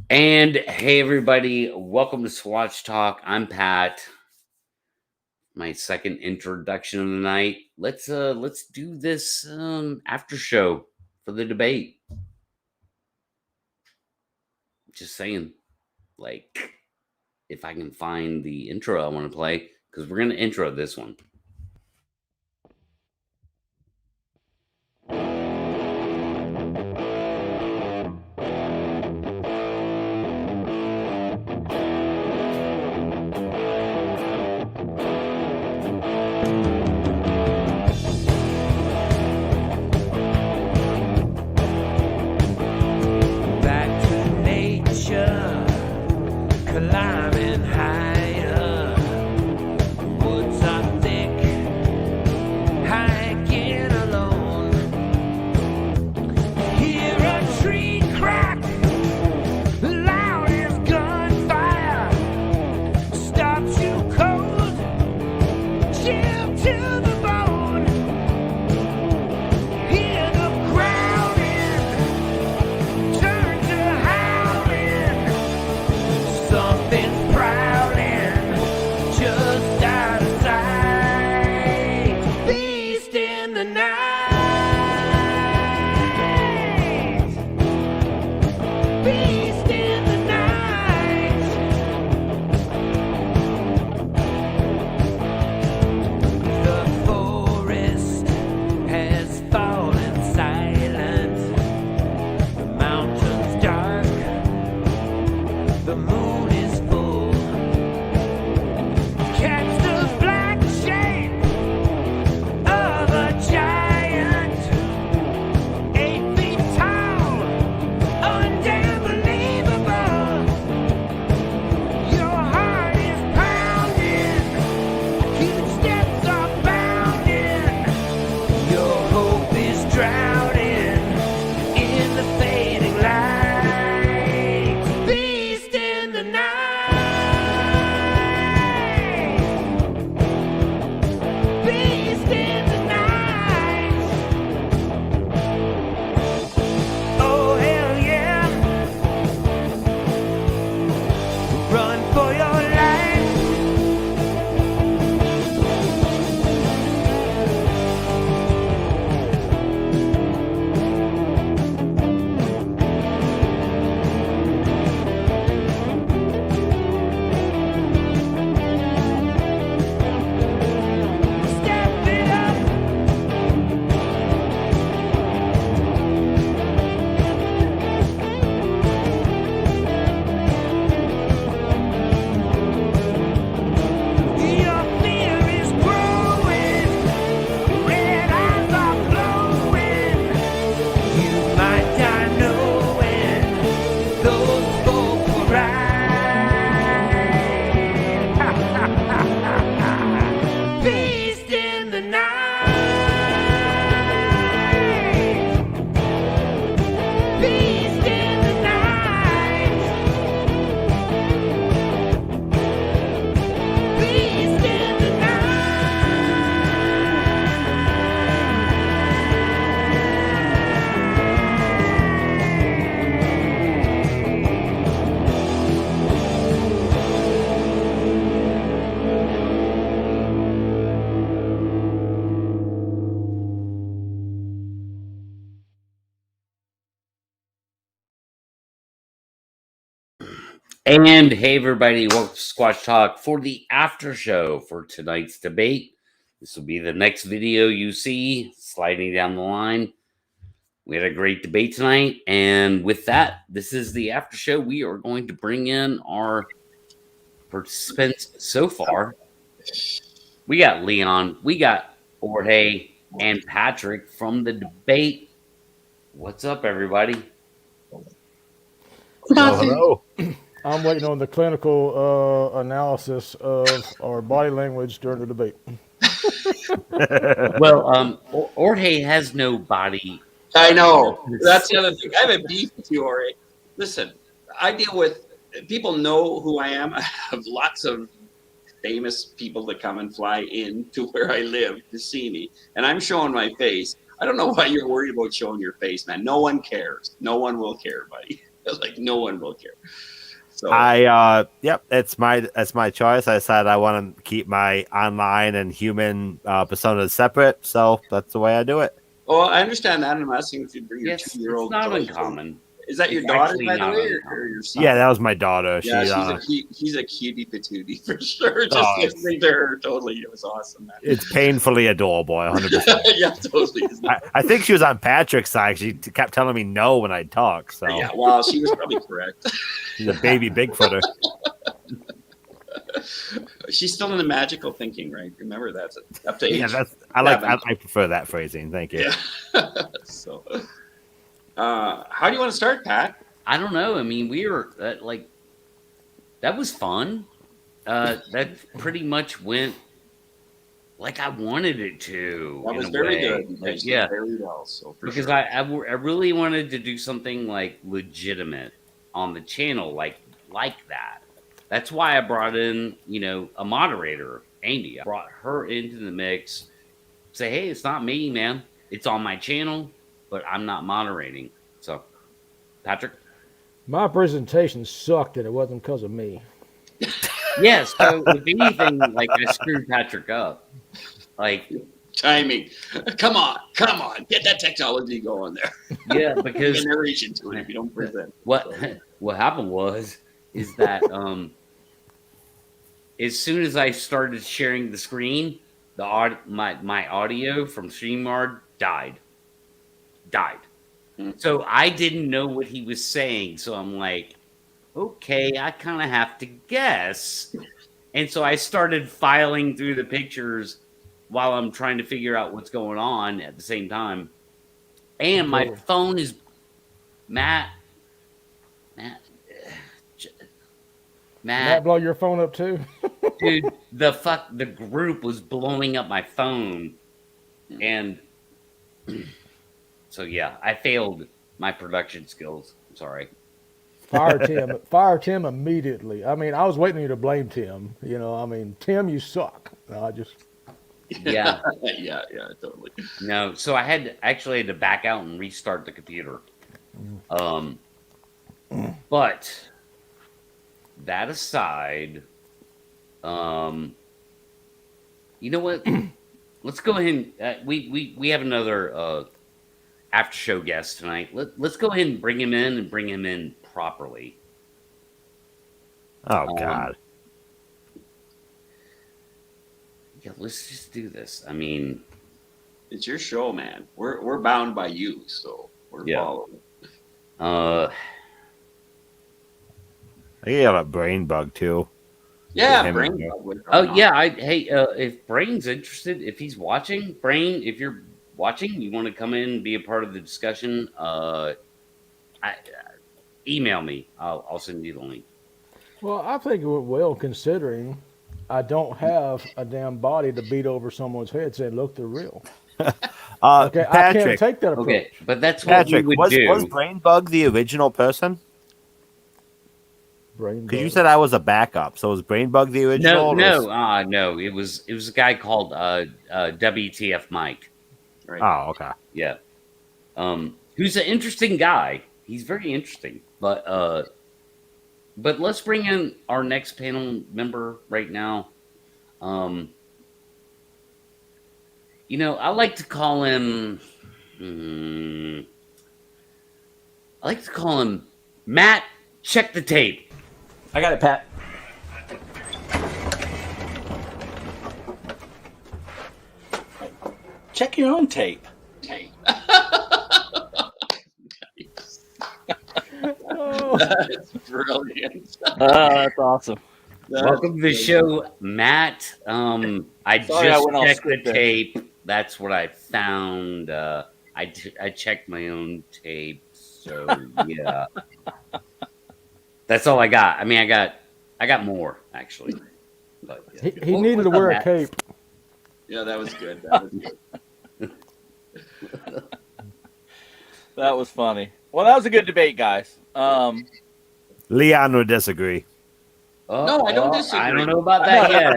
And hey everybody, welcome to Swatch Talk. I'm Pat. My second introduction of the night. Let's do this after show for the debate. Just saying, like, if I can find the intro I want to play, because we're gonna intro this one. Back to nature, climbing higher. Woods are thick, hiking alone. Hear a tree crack, loud as gunfire. Stops you cold, chill to the bone. Hear the growling, turn to howling. Something's prowling, just out of sight. Beast in the night. Beast in the night. The forest has fallen silent. The mountains dark. The moon is full. Catch the black shape of a giant, 8 feet tall, unbelievable. Your heart is pounding, huge steps are bounding. Your hope is drowning in the fading light. Beast in the night. Beast in the night. Oh, hell yeah. Run for your life. Step it up. Your fear is growing, red eyes are glowing. You might die knowing those folks were right. Beast in the night. Beast in the night. Beast in the And hey everybody, welcome to Squash Talk for the after show for tonight's debate. This will be the next video you see sliding down the line. We had a great debate tonight, and with that, this is the after show. We are going to bring in our participants so far. We got Leon, we got Jorge, and Patrick from the debate. What's up, everybody? Hello. I'm waiting on the clinical analysis of our body language during the debate. Well, Jorge has no body. I know. That's the other thing. I have a beef with you, Ori. Listen, I deal with people know who I am. I have lots of famous people that come and fly in to where I live to see me, and I'm showing my face. I don't know why you're worried about showing your face, man. No one cares. No one will care, buddy. Like no one will care. So that's my choice. I said I want to keep my online and human personas separate, so that's the way I do it. Oh, I understand that, and I'm asking if you bring your Yes, it's 2-year-old. not daughter. uncommon. Is that your It's daughter, actually by the not way, uncommon. or your son? Yeah, that was my daughter. Yeah, she's a cutie patootie for sure. Just Oh. listening to her, totally, it was awesome, man. It's painfully adorable, 100%. Yeah, totally. I think she was on Patrick's side. She kept telling me no when I talk. So Yeah, well, she was probably correct. she's a baby Bigfooter. She's still in the magical thinking, right? Remember, that's up to age. Yeah, I prefer that phrasing. Thank you. Yeah. So, how do you want to start, Pat? I don't know. I mean, we were that was fun. That pretty much went like I wanted it to. That was in a very way. good. You Like, guys yeah, did very well. So for because sure. I really wanted to do something like legitimate on the channel, like that. That's why I brought in, a moderator, Amy. I brought her into the mix. Say, hey, it's not me, man. It's on my channel, but I'm not moderating. So, Patrick? My presentation sucked, and it wasn't because of me. Yeah, so if anything, like, I screwed Patrick up. Like, Timing. Come on. Get that technology going there. yeah, Give because a narration to it if you don't present. what happened is that as soon as I started sharing the screen, my audio from StreamYard died. So I didn't know what he was saying. So I'm like, okay, I kind of have to guess. And so I started filing through the pictures while I'm trying to figure out what's going on at the same time. And my phone is Matt, That blow your phone up too? dude, the group was blowing up my phone, and so yeah, I failed my production skills. I'm sorry. Fire Tim immediately. I mean, I was waiting for you to blame Tim. Tim, you suck. Yeah. yeah, totally. No, so I actually had to back out and restart the computer. But that aside, you know what? Let's go ahead and we have another after show guest tonight. Let's go ahead and bring him in properly. Oh God. Yeah, let's just do this. I mean, it's your show, man. We're bound by you, so we're following. I think you have a brain bug too. Yeah, brain bug. Oh yeah, if Brain's interested, if he's watching, Brain, if you're watching, you want to come in and be a part of the discussion, email me. I'll send you the link. Well, I think it went well considering I don't have a damn body to beat over someone's head saying, look, they're real. Okay, Patrick, I can't take that approach. Okay, but that's what Patrick, we would do. Was Brain Bug the original person? Brain Because you bug. said I was a backup, so was Brain Bug the original? No. It was a guy called WTF Mike. Right. Oh, okay. Yeah. Who's an interesting guy. He's very interesting. But let's bring in our next panel member right now. I like to call him Matt, check the tape. I got it, Pat. Check your own tape. That's brilliant. That's awesome. Welcome to the show, Matt. I checked the tape. That's what I found. I checked my own tape, so yeah. That's all I got. I mean, I got more actually. But, yeah. He needed to wear a cape. Yeah, that was good. That was funny. Well, that was a good debate, guys. Leon would disagree. No, I don't disagree. I don't know about that yet.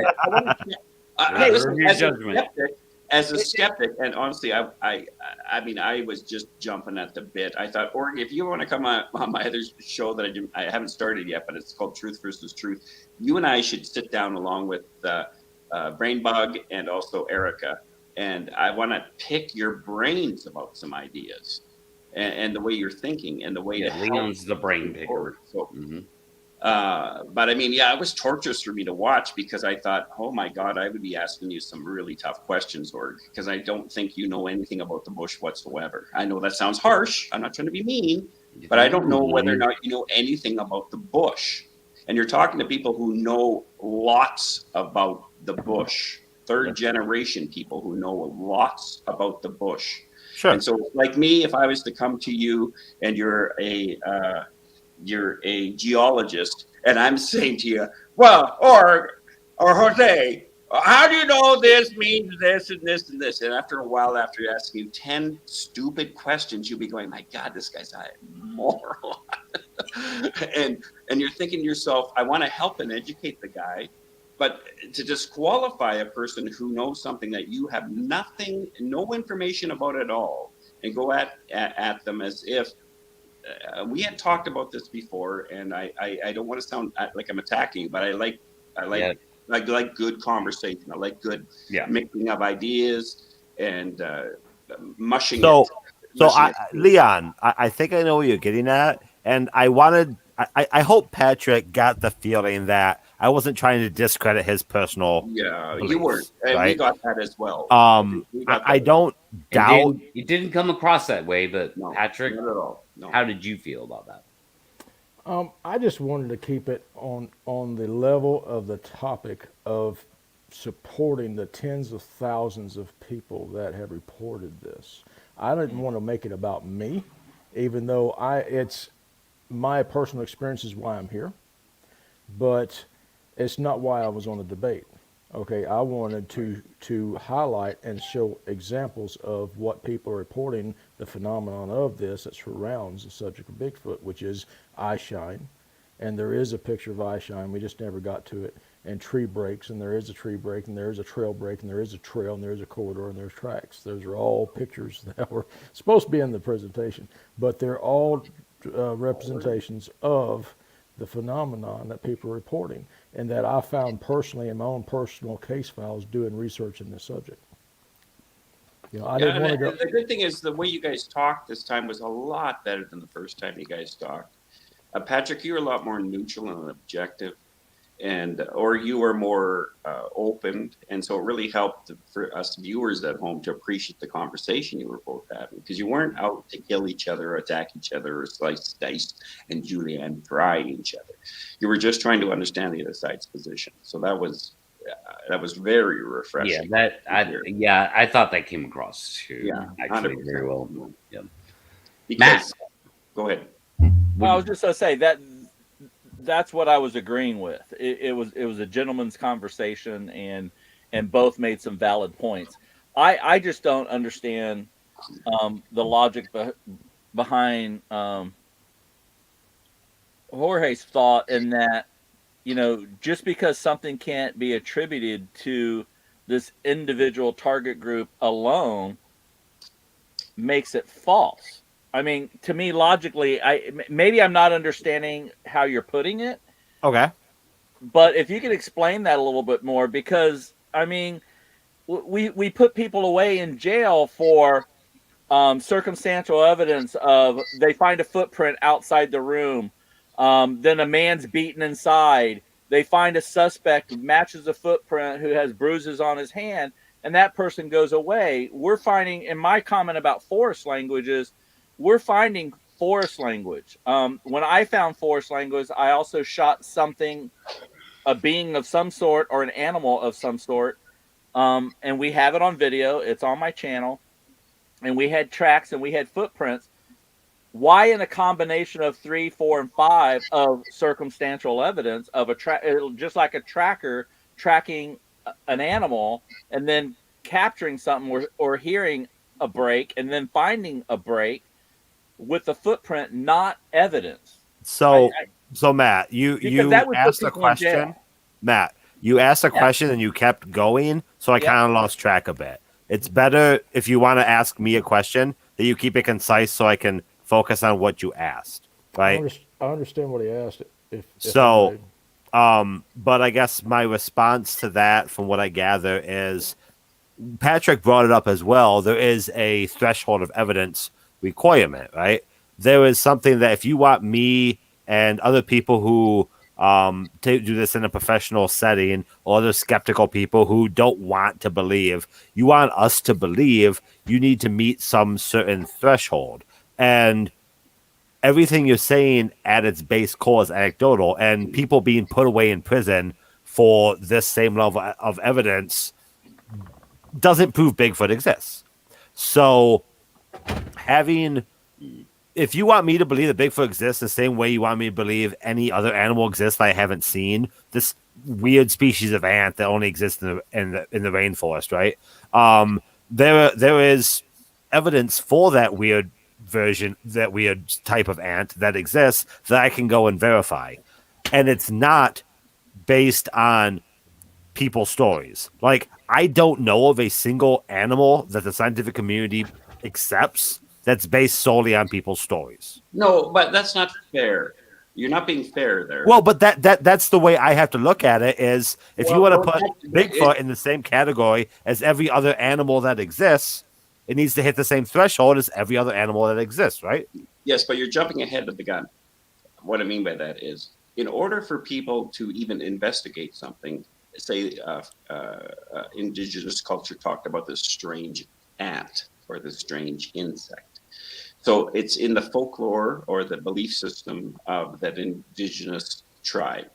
Hey, listen, Your as a judgment. skeptic, as a skeptic, and honestly, I mean, I was just jumping at the bit. I thought, Oregon, if you want to come on my other show that I haven't started yet, but it's called Truth versus Truth, you and I should sit down along with Brainbug and also Erica, and I want to pick your brains about some ideas and the way you're thinking and the way to help. Leon's the brain picker. So, but I mean, yeah, it was torturous for me to watch because I thought, oh my God, I would be asking you some really tough questions, or because I don't think you know anything about the bush whatsoever. I know that sounds harsh. I'm not trying to be mean, but I don't know whether or not you know anything about the bush. And you're talking to people who know lots about the bush, third generation people who know lots about the bush. Sure. And so, like me, if I was to come to you and you're a geologist, and I'm saying to you, well, or Jose, how do you know this means this and this and this? And after a while, after asking you 10 stupid questions, you'll be going, my God, this guy's a moron. and you're thinking to yourself, I want to help and educate the guy, but to disqualify a person who knows something that you have nothing, no information about at all, and go at them as if we had talked about this before, and I don't want to sound like I'm attacking you, but I like good conversation. I like good mixing of ideas and mushing. Leon, I think I know what you're getting at, and I hope Patrick got the feeling that I wasn't trying to discredit his personal. Yeah, beliefs, you weren't. And right? we got that as well. I don't doubt it didn't come across that way, but No, Patrick, not at all. No. how did you feel about that? I just wanted to keep it on the level of the topic of supporting the tens of thousands of people that have reported this. I didn't want to make it about me, even though it's my personal experience is why I'm here, but it's not why I was on the debate. Okay, I wanted to highlight and show examples of what people are reporting, the phenomenon of this that surrounds the subject of Bigfoot, which is eye shine. And there is a picture of eye shine, we just never got to it. And tree breaks, and there is a tree break, and there is a trail break, and there is a trail, and there is a corridor, and there's tracks. Those are all pictures that were supposed to be in the presentation, but they're all representations of the phenomenon that people are reporting, and that I found personally in my own personal case files doing research in this subject. You know, I didn't want to go. The good thing is the way you guys talked this time was a lot better than the first time you guys talked. Patrick, you were a lot more neutral and objective, or you were more open, and so it really helped for us viewers at home to appreciate the conversation you were both having, because you weren't out to kill each other, or attack each other, or slice, dice, and julienne fry each other. You were just trying to understand the other side's position. So that was very refreshing. I thought that came across too. Yeah, actually 100%. very well. Yeah. Because, go ahead. Well, I was just going to say that's what I was agreeing with. It was a gentleman's conversation, and both made some valid points. I just don't understand the logic behind Jorge's thought in that, you know, just because something can't be attributed to this individual target group alone makes it false. I mean, to me, logically, maybe I'm not understanding how you're putting it. Okay. But if you could explain that a little bit more, because, I mean, we put people away in jail for circumstantial evidence of they find a footprint outside the room. Then a man's beaten inside. They find a suspect who matches a footprint who has bruises on his hand, and that person goes away. We're finding, in my comment about forest languages, we're finding forest language. When I found forest language, I also shot something, a being of some sort or an animal of some sort, and we have it on video. It's on my channel, and we had tracks and we had footprints. Why, in a combination of 3, 4, and 5 of circumstantial evidence of just like a tracker tracking an animal and then capturing something or hearing a break and then finding a break with the footprint, not evidence? So Matt, you asked a question. Matt, you asked a question and you kept going, so I kind of lost track a bit. It's better if you want to ask me a question that you keep it concise so I can focus on what you asked, right? I understand what he asked. If I So, may. but I guess my response to that, from what I gather, is Patrick brought it up as well. There is a threshold of evidence requirement, right? There is something that if you want me and other people who to do this in a professional setting, or other skeptical people who don't want to believe, you want us to believe, you need to meet some certain threshold. And everything you're saying at its base core is anecdotal, and people being put away in prison for this same level of evidence doesn't prove Bigfoot exists. So if you want me to believe that Bigfoot exists the same way you want me to believe any other animal exists that I haven't seen, this weird species of ant that only exists in the rainforest, right? There is evidence for that weird type of ant that exists that I can go and verify, and it's not based on people's stories. Like, I don't know of a single animal that the scientific community accepts that's based solely on people's stories. No, but that's not fair. You're not being fair there. Well, but that's the way I have to look at it. Is if you want to put Bigfoot in the same category as every other animal that exists, it needs to hit the same threshold as every other animal that exists, right? Yes, but you're jumping ahead of the gun. What I mean by that is, in order for people to even investigate something, say indigenous culture talked about this strange ant or this strange insect. So it's in the folklore or the belief system of that indigenous tribe.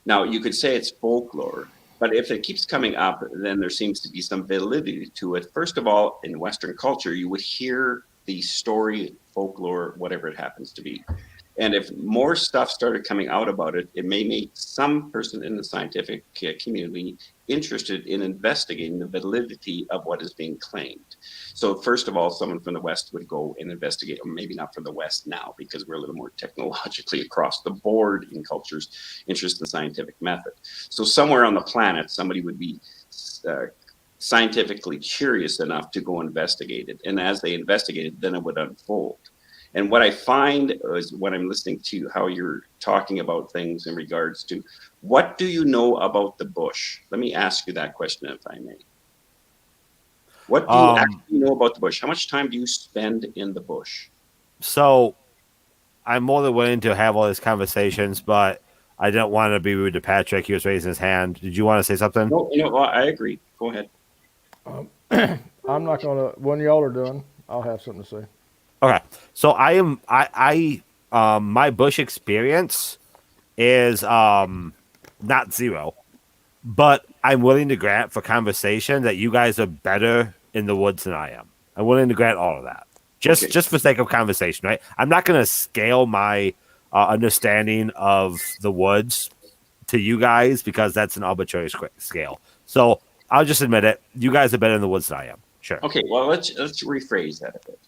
Now, you could say it's folklore, but if it keeps coming up, then there seems to be some validity to it. First of all, in Western culture, you would hear the story, folklore, whatever it happens to be. And if more stuff started coming out about it, it may make some person in the scientific community interested in investigating the validity of what is being claimed. So first of all, someone from the West would go and investigate, or maybe not from the West now, because we're a little more technologically across the board in cultures, interest in the scientific method. So somewhere on the planet, somebody would be scientifically curious enough to go investigate it. And as they investigated, then it would unfold. And what I find is when I'm listening to how you're talking about things in regards to what do you know about the bush? Let me ask you that question, if I may. What do you actually know about the bush? How much time do you spend in the bush? So I'm more than willing to have all these conversations, but I don't want to be rude to Patrick. He was raising his hand. Did you want to say something? No, well, I agree. Go ahead. I'm not gonna. When y'all are done, I'll have something to say. Okay, so my bush experience is not zero, but I'm willing to grant for conversation that you guys are better in the woods than I am. I'm willing to grant all of that, just for sake of conversation, right? I'm not going to scale my understanding of the woods to you guys because that's an arbitrary scale. So I'll just admit it. You guys are better in the woods than I am. Sure. Okay, well, let's rephrase that a bit.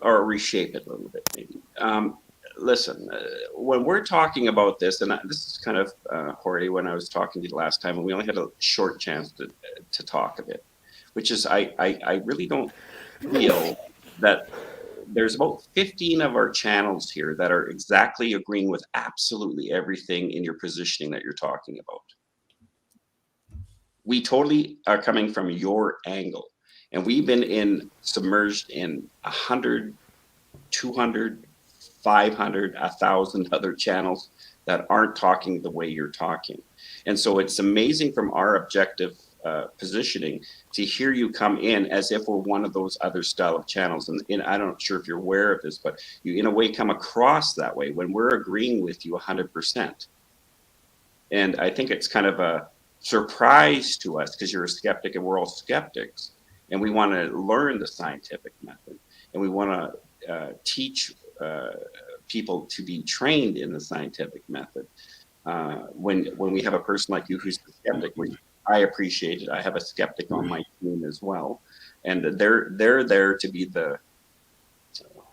Or reshape it a little bit, maybe. Listen, when we're talking about this, and this is kind of Jorge, when I was talking to you last time, and we only had a short chance to talk a bit, which is I really don't feel that there's about 15 of our channels here that are exactly agreeing with absolutely everything in your positioning that you're talking about. We totally are coming from your angle. And we've been submerged in 100, 200, 500, 1,000 other channels that aren't talking the way you're talking. And so it's amazing from our objective positioning to hear you come in as if we're one of those other style of channels. And I'm not sure if you're aware of this, but you in a way come across that way when we're agreeing with you 100%. And I think it's kind of a surprise to us because you're a skeptic and we're all skeptics. And we want to learn the scientific method, and we want to teach people to be trained in the scientific method. When we have a person like you who's a skeptic, I appreciate it. I have a skeptic on my team as well, and they're there to be the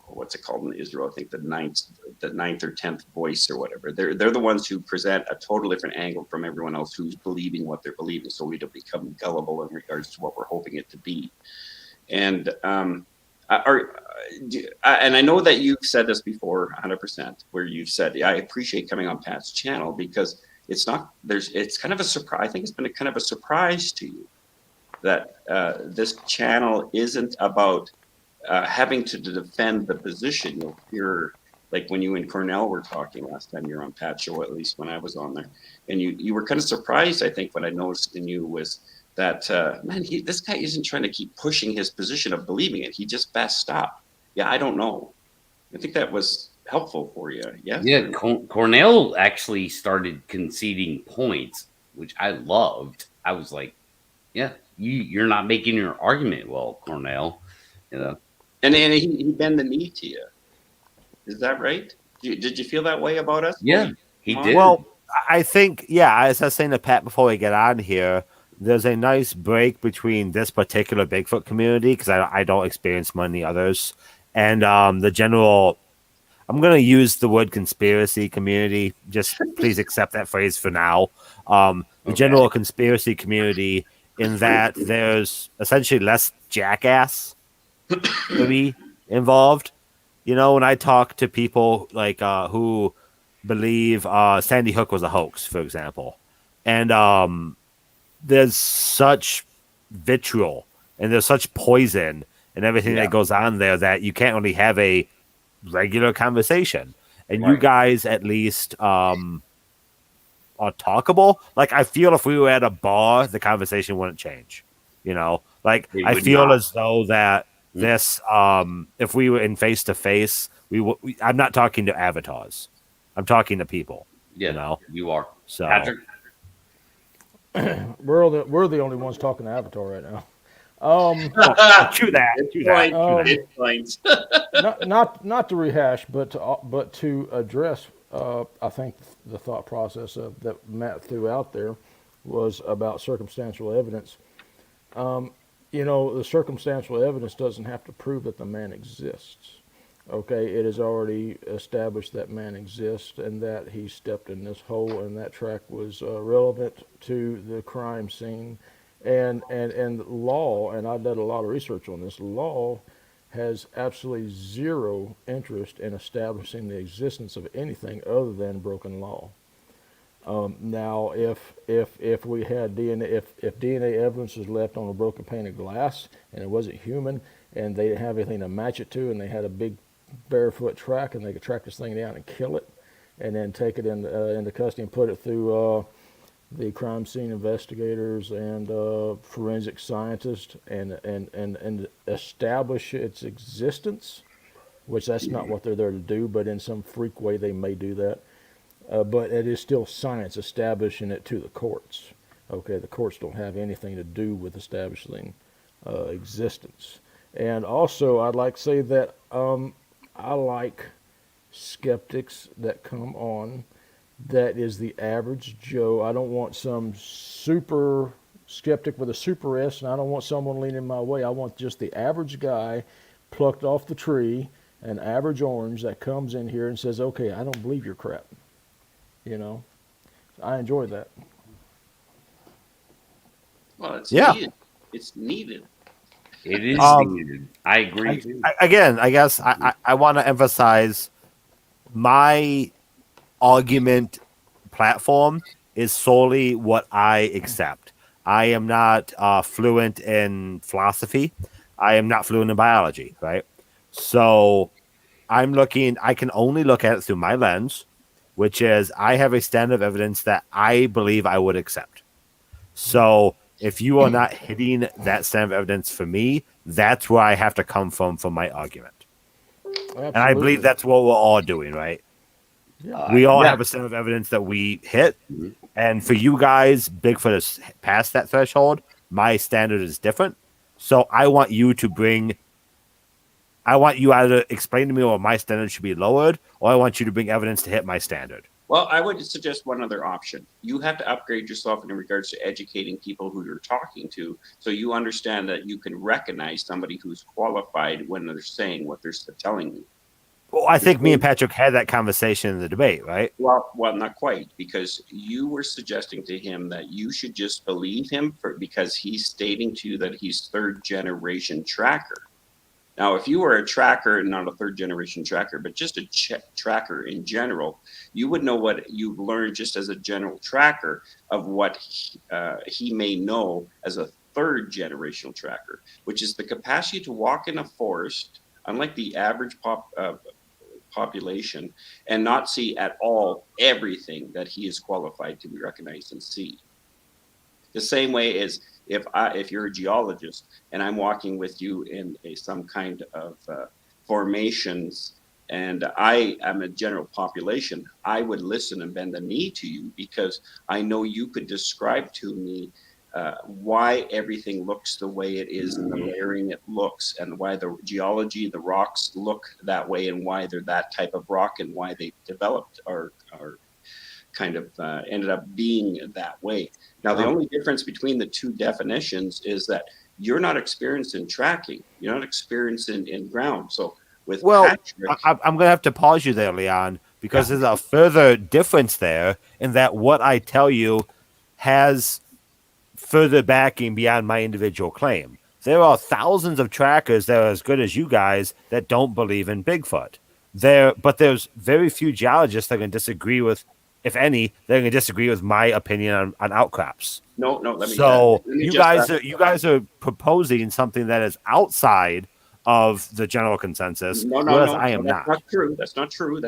what's it called in Israel? I think the ninth the ninth or 10th voice or whatever. They're the ones who present a total different angle from everyone else who's believing what they're believing, so we don't become gullible in regards to what we're hoping it to be. And and I know that you've said this before 100%, where you've said, I appreciate coming on Pat's channel because it's kind of a surprise. I think it's been a kind of a surprise to you that this channel isn't about having to defend the position. You'll hear, like when you and Cornell were talking last time you were on Pat's show, at least when I was on there, and you were kind of surprised. I think what I noticed in you was that, man, this guy isn't trying to keep pushing his position of believing it. He just best stop. Yeah, I don't know. I think that was helpful for you. Yes? Yeah, Cornell actually started conceding points, which I loved. I was like, yeah, you're not making your argument well, Cornell. You know. And he bent the knee to you. Is that right? Did you feel that way about us? Yeah, he did. Well, I think, yeah, as I was saying to Pat before we get on here, there's a nice break between this particular Bigfoot community, because I don't experience many others, and the general, I'm going to use the word conspiracy community. Just please accept that phrase for now. The general conspiracy community, in that there's essentially less jackass to be involved. You know, when I talk to people like who believe Sandy Hook was a hoax, for example, and there's such vitriol and there's such poison and everything that goes on there that you can't really have a regular conversation. And you guys at least are talkable. Like, I feel if we were at a bar, the conversation wouldn't change. You know, like I feel as though that this, if we were in face to face, I'm not talking to avatars. I'm talking to people. Yeah, you know, you are. So Patrick? We're the only ones talking to Avatar right now. True that. Not to rehash, but to address. I think the thought process that Matt threw out there was about circumstantial evidence. You know, the circumstantial evidence doesn't have to prove that the man exists. Okay, it is already established that man exists and that he stepped in this hole and that track was relevant to the crime scene. And law, and I did a lot of research on this, law has absolutely zero interest in establishing the existence of anything other than broken law. Now, if we had DNA, if DNA evidence was left on a broken pane of glass and it wasn't human, and they didn't have anything to match it to, and they had a big barefoot track, and they could track this thing down and kill it, and then take it into custody and put it through the crime scene investigators and forensic scientists, and establish its existence, which that's not what they're there to do, but in some freak way they may do that. But it is still science establishing it to the courts. Okay, the courts don't have anything to do with establishing existence. And also, I'd like to say that I like skeptics that come on that is the average Joe. I don't want some super skeptic with a super S, and I don't want someone leaning my way. I want just the average guy plucked off the tree, an average orange that comes in here and says, okay, I don't believe your crap. You know, I enjoy that. Well, it's needed. It's needed. It is needed. I agree. I guess I want to emphasize my argument platform is solely what I accept. I am not fluent in philosophy. I am not fluent in biology, right? So I can only look at it through my lens, which is I have a standard of evidence that I believe I would accept. So if you are not hitting that standard of evidence for me, that's where I have to come from for my argument. Absolutely. And I believe that's what we're all doing, right? Yeah. We all have a standard of evidence that we hit. And for you guys, Bigfoot has passed that threshold. My standard is different. So I want you either explain to me why my standard should be lowered, or I want you to bring evidence to hit my standard. Well, I would suggest one other option. You have to upgrade yourself in regards to educating people who you're talking to, so you understand that you can recognize somebody who's qualified when they're saying what they're telling you. Well, I think me and Patrick had that conversation in the debate, right? Well, not quite, because you were suggesting to him that you should just believe him because he's stating to you that he's third generation tracker. Now, if you were a tracker, not a third generation tracker, but just a tracker in general, you would know what you've learned just as a general tracker of what he may know as a third generational tracker, which is the capacity to walk in a forest, unlike the average population, and not see at all everything that he is qualified to be recognized and see. The same way as if you're a geologist and I'm walking with you in some kind of formations, and I am a general population, I would listen and bend the knee to you because I know you could describe to me why everything looks the way it is and the layering it looks, and why the geology, the rocks look that way, and why they're that type of rock, and why they developed or kind of ended up being that way. Now, the only difference between the two definitions is that you're not experienced in tracking. You're not experienced in ground. So with Patrick, I'm going to have to pause you there, Leon, because there's a further difference there in that what I tell you has further backing beyond my individual claim. There are thousands of trackers that are as good as you guys that don't believe in Bigfoot. But there's very few geologists that can disagree with, if any, they're going to disagree with my opinion on outcrops. No. Let me. So you guys are proposing something that is outside of the general consensus. No. I am not. That's not true.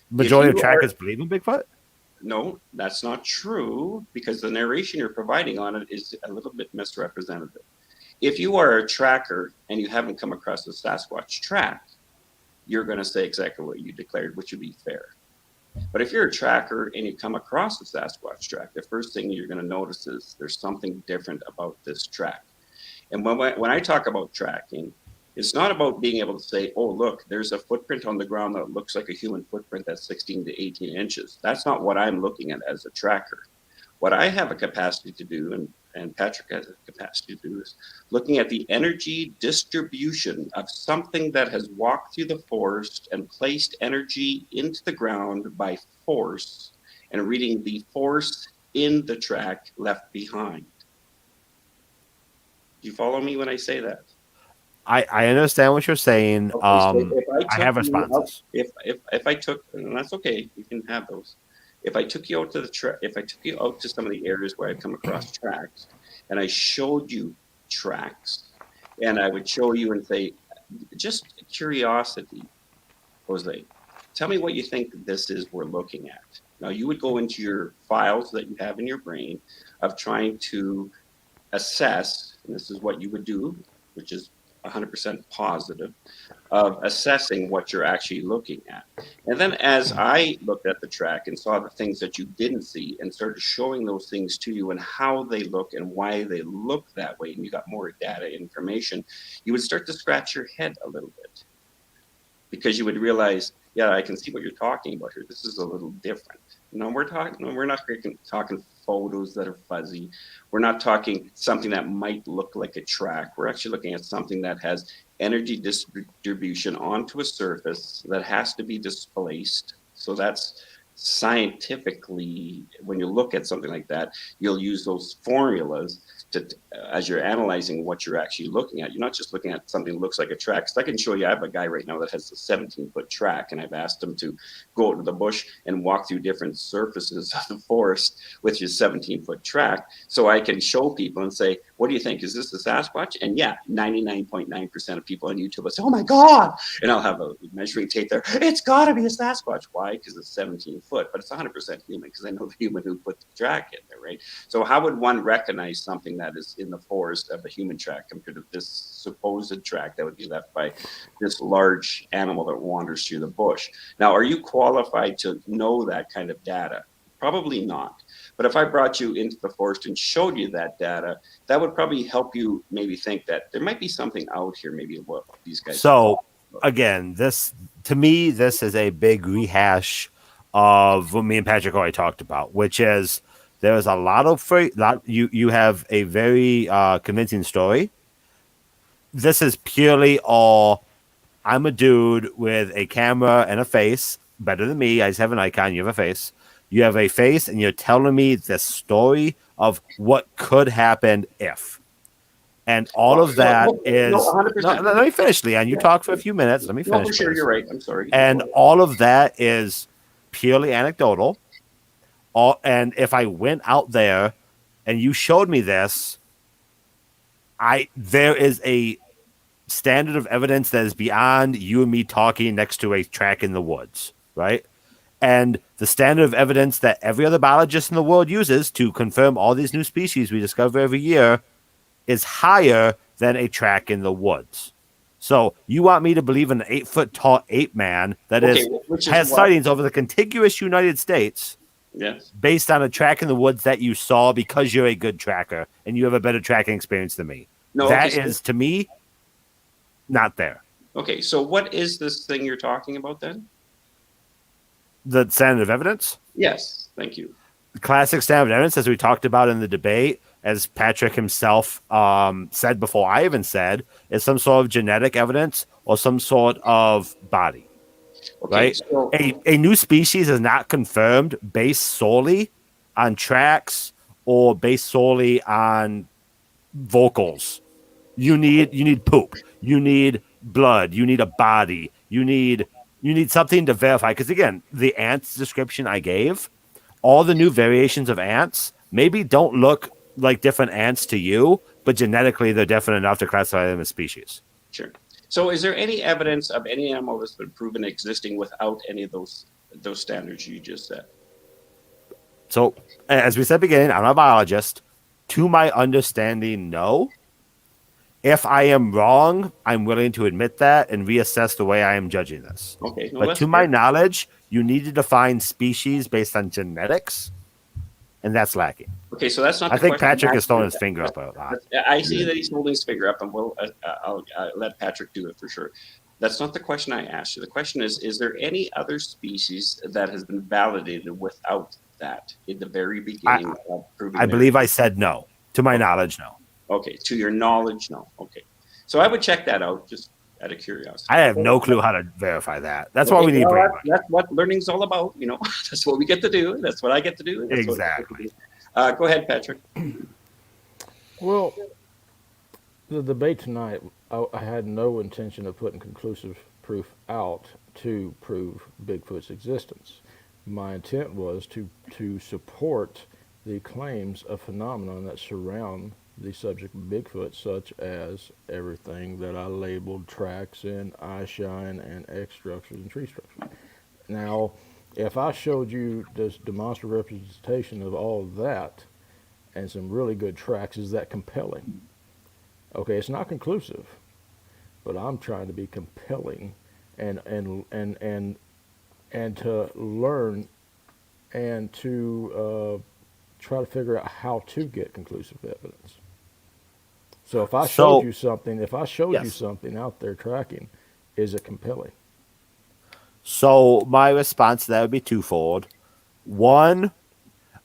Majority of trackers believe in Bigfoot. No, that's not true, because the narration you're providing on it is a little bit misrepresentative. If you are a tracker and you haven't come across a Sasquatch track, you're going to say exactly what you declared, which would be fair. But if you're a tracker and you come across a Sasquatch track, the first thing you're going to notice is there's something different about this track. And when I talk about tracking, it's not about being able to say, oh, look, there's a footprint on the ground that looks like a human footprint that's 16 to 18 inches. That's not what I'm looking at as a tracker. What I have a capacity to do, and Patrick has a capacity to do, is looking at the energy distribution of something that has walked through the forest and placed energy into the ground by force, and reading the force in the track left behind. Do you follow me when I say that? I understand what you're saying. Okay, so I have responses. If I took, and that's okay, you can have those. If I took you out to some of the areas where I come across tracks, and I showed you tracks, and I would show you and say, just curiosity, Jose, tell me what you think this is we're looking at. Now, you would go into your files that you have in your brain of trying to assess, and this is what you would do, which is 100% positive, of assessing what you're actually looking at. And then as I looked at the track and saw the things that you didn't see and started showing those things to you and how they look and why they look that way, and you got more data information, you would start to scratch your head a little bit, because you would realize, yeah, I can see what you're talking about here. This is a little different. We're not talking photos that are fuzzy. We're not talking something that might look like a track. We're actually looking at something that has energy distribution onto a surface that has to be displaced. So that's scientifically, when you look at something like that, you'll use those formulas to, as you're analyzing what you're actually looking at. You're not just looking at something that looks like a track. So I can show you, I have a guy right now that has a 17-foot track, and I've asked him to go out to the bush and walk through different surfaces of the forest with his 17-foot track. So I can show people and say, what do you think? Is this a Sasquatch? And yeah, 99.9% of people on YouTube will say, oh my God. And I'll have a measuring tape there. It's got to be a Sasquatch. Why? Because it's 17 foot, but it's 100% human, because I know the human who put the track in there, right? So how would one recognize something that is in the forest of a human track compared to this supposed track that would be left by this large animal that wanders through the bush? Now, are you qualified to know that kind of data? Probably not. But if I brought you into the forest and showed you that data, that would probably help you maybe think that there might be something out here, maybe what these guys. So again, this is a big rehash of what me and Patrick already talked about, which is there's a lot of you have a very convincing story. This is purely all I'm a dude with a camera and a face, better than me. I just have an icon. You have a face. You have a face, and you're telling me the story of what could happen if. And all of that is. No, 100%. Let me finish, Leon. You talk for a few minutes. Let me finish. No, for sure, please. you're right. I'm sorry. And all of that is purely anecdotal. And if I went out there and you showed me this, there is a standard of evidence that is beyond you and me talking next to a track in the woods, right? And the standard of evidence that every other biologist in the world uses to confirm all these new species we discover every year is higher than a track in the woods. So you want me to believe in an 8-foot tall ape man that has sightings over the contiguous United States, yes, based on a track in the woods that you saw because you're a good tracker and you have a better tracking experience than me. No, that is to me not there. Okay, so what is this thing you're talking about then? The standard of evidence? Yes, thank you. The classic standard of evidence, as we talked about in the debate, as Patrick himself said before I even said, is some sort of genetic evidence or some sort of body. Okay, right? So a new species is not confirmed based solely on tracks or based solely on vocals. You need poop. You need blood. You need a body. You need something to verify. Because again, the ants description I gave, all the new variations of ants maybe don't look like different ants to you, but genetically they're different enough to classify them as species. Sure. So is there any evidence of any animal that's been proven existing without any of those standards you just said? So as we said at the beginning, I'm not a biologist. To my understanding, no. If I am wrong, I'm willing to admit that and reassess the way I am judging this. Okay. No, but to my knowledge, you need to define species based on genetics, and that's lacking. Okay, so that's not. I think Patrick is throwing his finger up a lot. I see that he's holding his finger up, and I'll let Patrick do it for sure. That's not the question I asked you. The question is there any other species that has been validated without that in the very beginning of proving? I believe I said no. To my knowledge, no. Okay, to your knowledge, no. Okay, so I would check that out just out of curiosity. I have no clue how to verify that. That's why we need brain. That's what learning's all about. You know, that's what we get to do. That's what I get to do. Exactly. Go ahead, Patrick. Well, the debate tonight, I had no intention of putting conclusive proof out to prove Bigfoot's existence. My intent was to support the claims of phenomenon that surround the subject of Bigfoot, such as everything that I labeled tracks and eye shine and X structures and tree structures. Now, if I showed you this demonstrative representation of all of that and some really good tracks, is that compelling? Okay, it's not conclusive, but I'm trying to be compelling and to learn and to try to figure out how to get conclusive evidence. So if I showed you something, you something out there tracking, is it compelling? So my response to that would be twofold. One,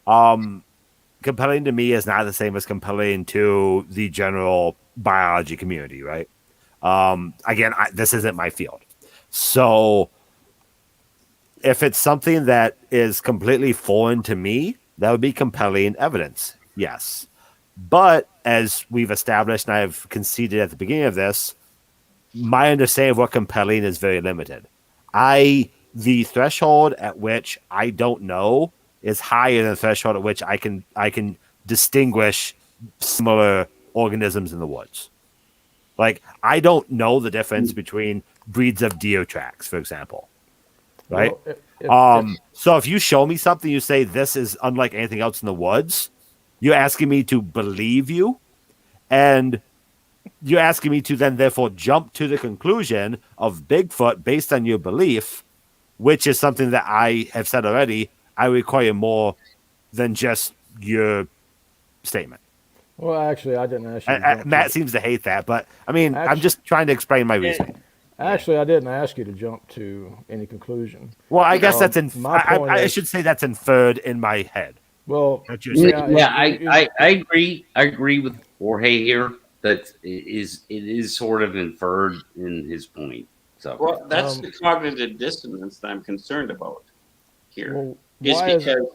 compelling to me is not the same as compelling to the general biology community, right? Again, this isn't my field. So if it's something that is completely foreign to me, that would be compelling evidence, yes. But as we've established, and I've conceded at the beginning of this, my understanding of what compelling is very limited. The threshold at which I don't know is higher than the threshold at which I can distinguish similar organisms in the woods. Like, I don't know the difference between breeds of deer tracks, for example. Right? So if you show me something, you say this is unlike anything else in the woods, you're asking me to believe you, and you're asking me to then therefore jump to the conclusion of Bigfoot based on your belief, which is something that I have said already. I require more than just your statement. Well, actually, I didn't ask you. Matt seems to hate that, but I mean, I'm just trying to explain my reasoning. Actually, I didn't ask you to jump to any conclusion. Well, I guess that's I should say that's inferred in my head. Well, I agree. I agree with Jorge here that it is sort of inferred in his point. So Well, that's the cognitive dissonance that I'm concerned about here. Well, Is why is because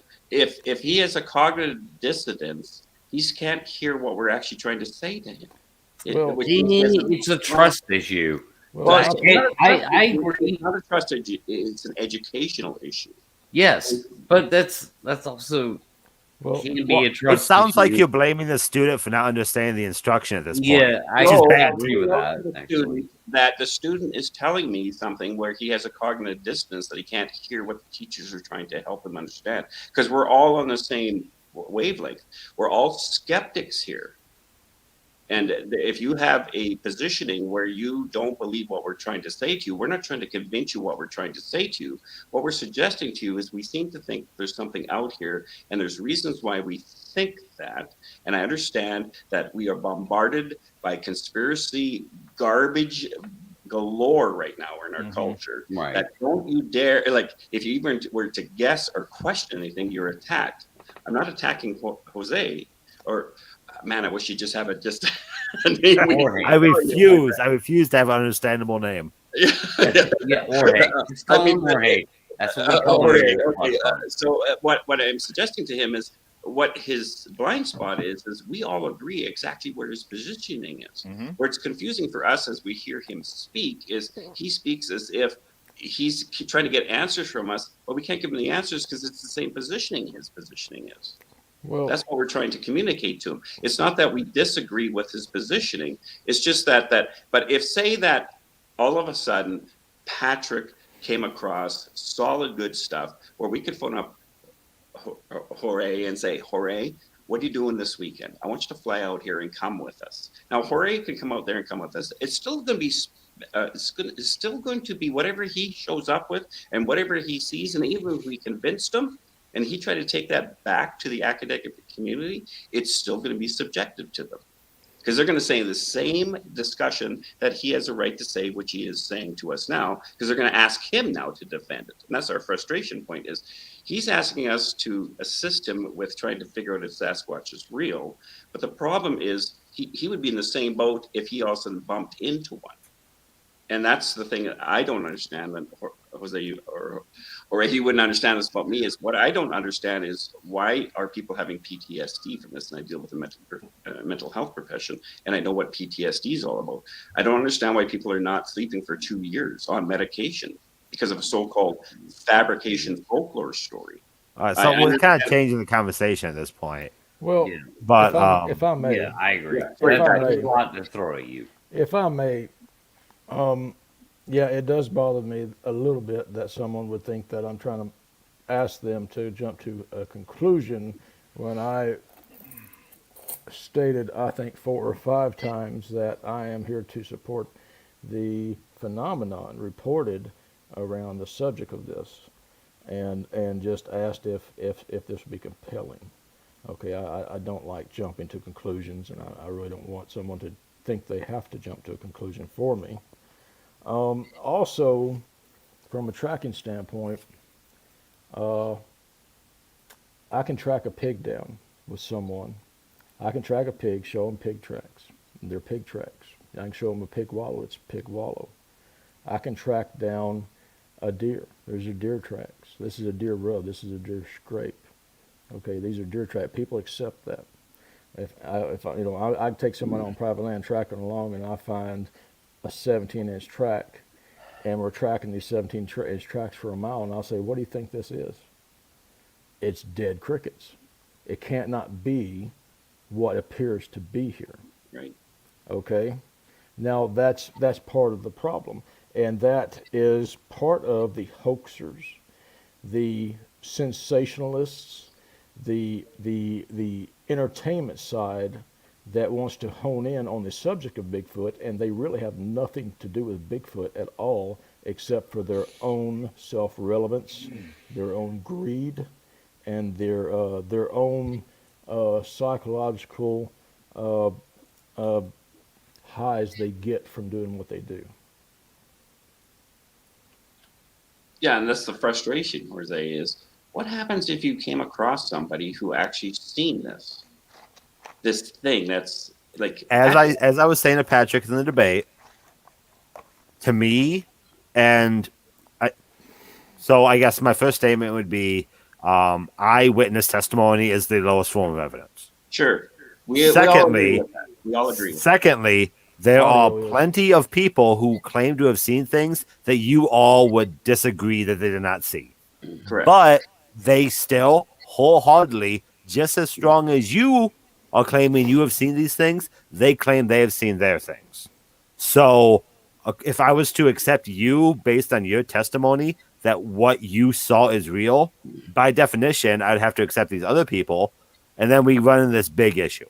if he has a cognitive dissonance, he can't hear what we're actually trying to say to him. Well, Which means he doesn't- it's a trust issue. well, Well, I, it's not a trust I issue. agree. It's not a trust issue. It's an educational issue. Yes, but that's also well, can be a It trust. sounds like issue. you're blaming the student for not understanding the instruction at this point. Yeah, I Which is No, bad agree too. with I that. know to the Actually, student that the student is telling me something where he has a cognitive dissonance that he can't hear what the teachers are trying to help him understand, because we're all on the same wavelength. We're all skeptics here. And if you have a positioning where you don't believe what we're trying to say to you, we're not trying to convince you what we're trying to say to you. What we're suggesting to you is we seem to think there's something out here, and there's reasons why we think that. And I understand that we are bombarded by conspiracy garbage galore right now in our culture. right. That don't you dare, like, if you even were to guess or question anything, you're attacked. I'm not attacking Jose, or man, I wish you just have a just a name. I refuse to have an understandable name. Yeah, Jorge. Just call him Jorge. That's what we call him. okay. So what I'm suggesting to him is what his blind spot is we all agree exactly where his positioning is. Where it's confusing for us as we hear him speak is he speaks as if he's trying to get answers from us, but we can't give him the answers because it's the same positioning his positioning is. well, That's what we're trying to communicate to him. It's not that we disagree with his positioning. It's just that but if say that all of a sudden Patrick came across solid good stuff where we could phone up Jorge and say, Jorge, what are you doing this weekend? I want you to fly out here and come with us. Now Jorge can come out there and come with us. It's still going to be it's still going to be whatever he shows up with and whatever he sees, and even if we convinced him and he tried to take that back to the academic community, it's still going to be subjective to them. Because they're going to say the same discussion that he has a right to say, which he is saying to us now, because they're going to ask him now to defend it. And that's our frustration point is he's asking us to assist him with trying to figure out if Sasquatch is real. But the problem is he would be in the same boat if he also bumped into one. And that's the thing that I don't understand. And Jose or he wouldn't understand this about me is what I don't understand is why are people having PTSD from this? And I deal with the mental health profession, and I know what PTSD is all about. I don't understand why people are not sleeping for 2 years on medication because of a so-called fabrication folklore story. All right, so we're kind of changing the conversation at this point. well. Yeah. But If I may, Yeah, I agree. Yeah. That's a lot to throw at you. if I may, yeah, it does bother me a little bit that someone would think that I'm trying to ask them to jump to a conclusion when I stated, I think 4 or 5 times that I am here to support the phenomenon reported around the subject of this, and just asked if this would be compelling. Okay, I don't like jumping to conclusions, and I really don't want someone to think they have to jump to a conclusion for me. Also, from a tracking standpoint, I can track a pig down with someone. I can track a pig, show them pig tracks. They're pig tracks. I can show them a pig wallow. It's a pig wallow. I can track down a deer. There's your deer tracks. This is a deer rub. This is a deer scrape. Okay, these are deer tracks. People accept that. If I take someone on private land tracking along, and I find a 17-inch track, and we're tracking these 17-inch tracks for a mile, and I'll say, what do you think this is? It's dead crickets. It can't not be what appears to be here. Right. Okay? Now, that's part of the problem, and that is part of the hoaxers, the sensationalists, the entertainment side that wants to hone in on the subject of Bigfoot, and they really have nothing to do with Bigfoot at all except for their own self-relevance, their own greed, and their own psychological highs they get from doing what they do. Yeah, and that's the frustration, Jose, is what happens if you came across somebody who actually seen this thing that's like As I was saying to Patrick in the debate, to me, And I guess my first statement would be eyewitness testimony is the lowest form of evidence. Sure. We all agree Secondly, with that. We all agree with that. secondly, there Audio are is- plenty of people who claim to have seen things that you all would disagree that they did not see. Correct. But they still wholeheartedly, just as strong as you are claiming you have seen these things, they claim they have seen their things. So if I was to accept you based on your testimony that what you saw is real, by definition, I'd have to accept these other people, and then we run into this big issue.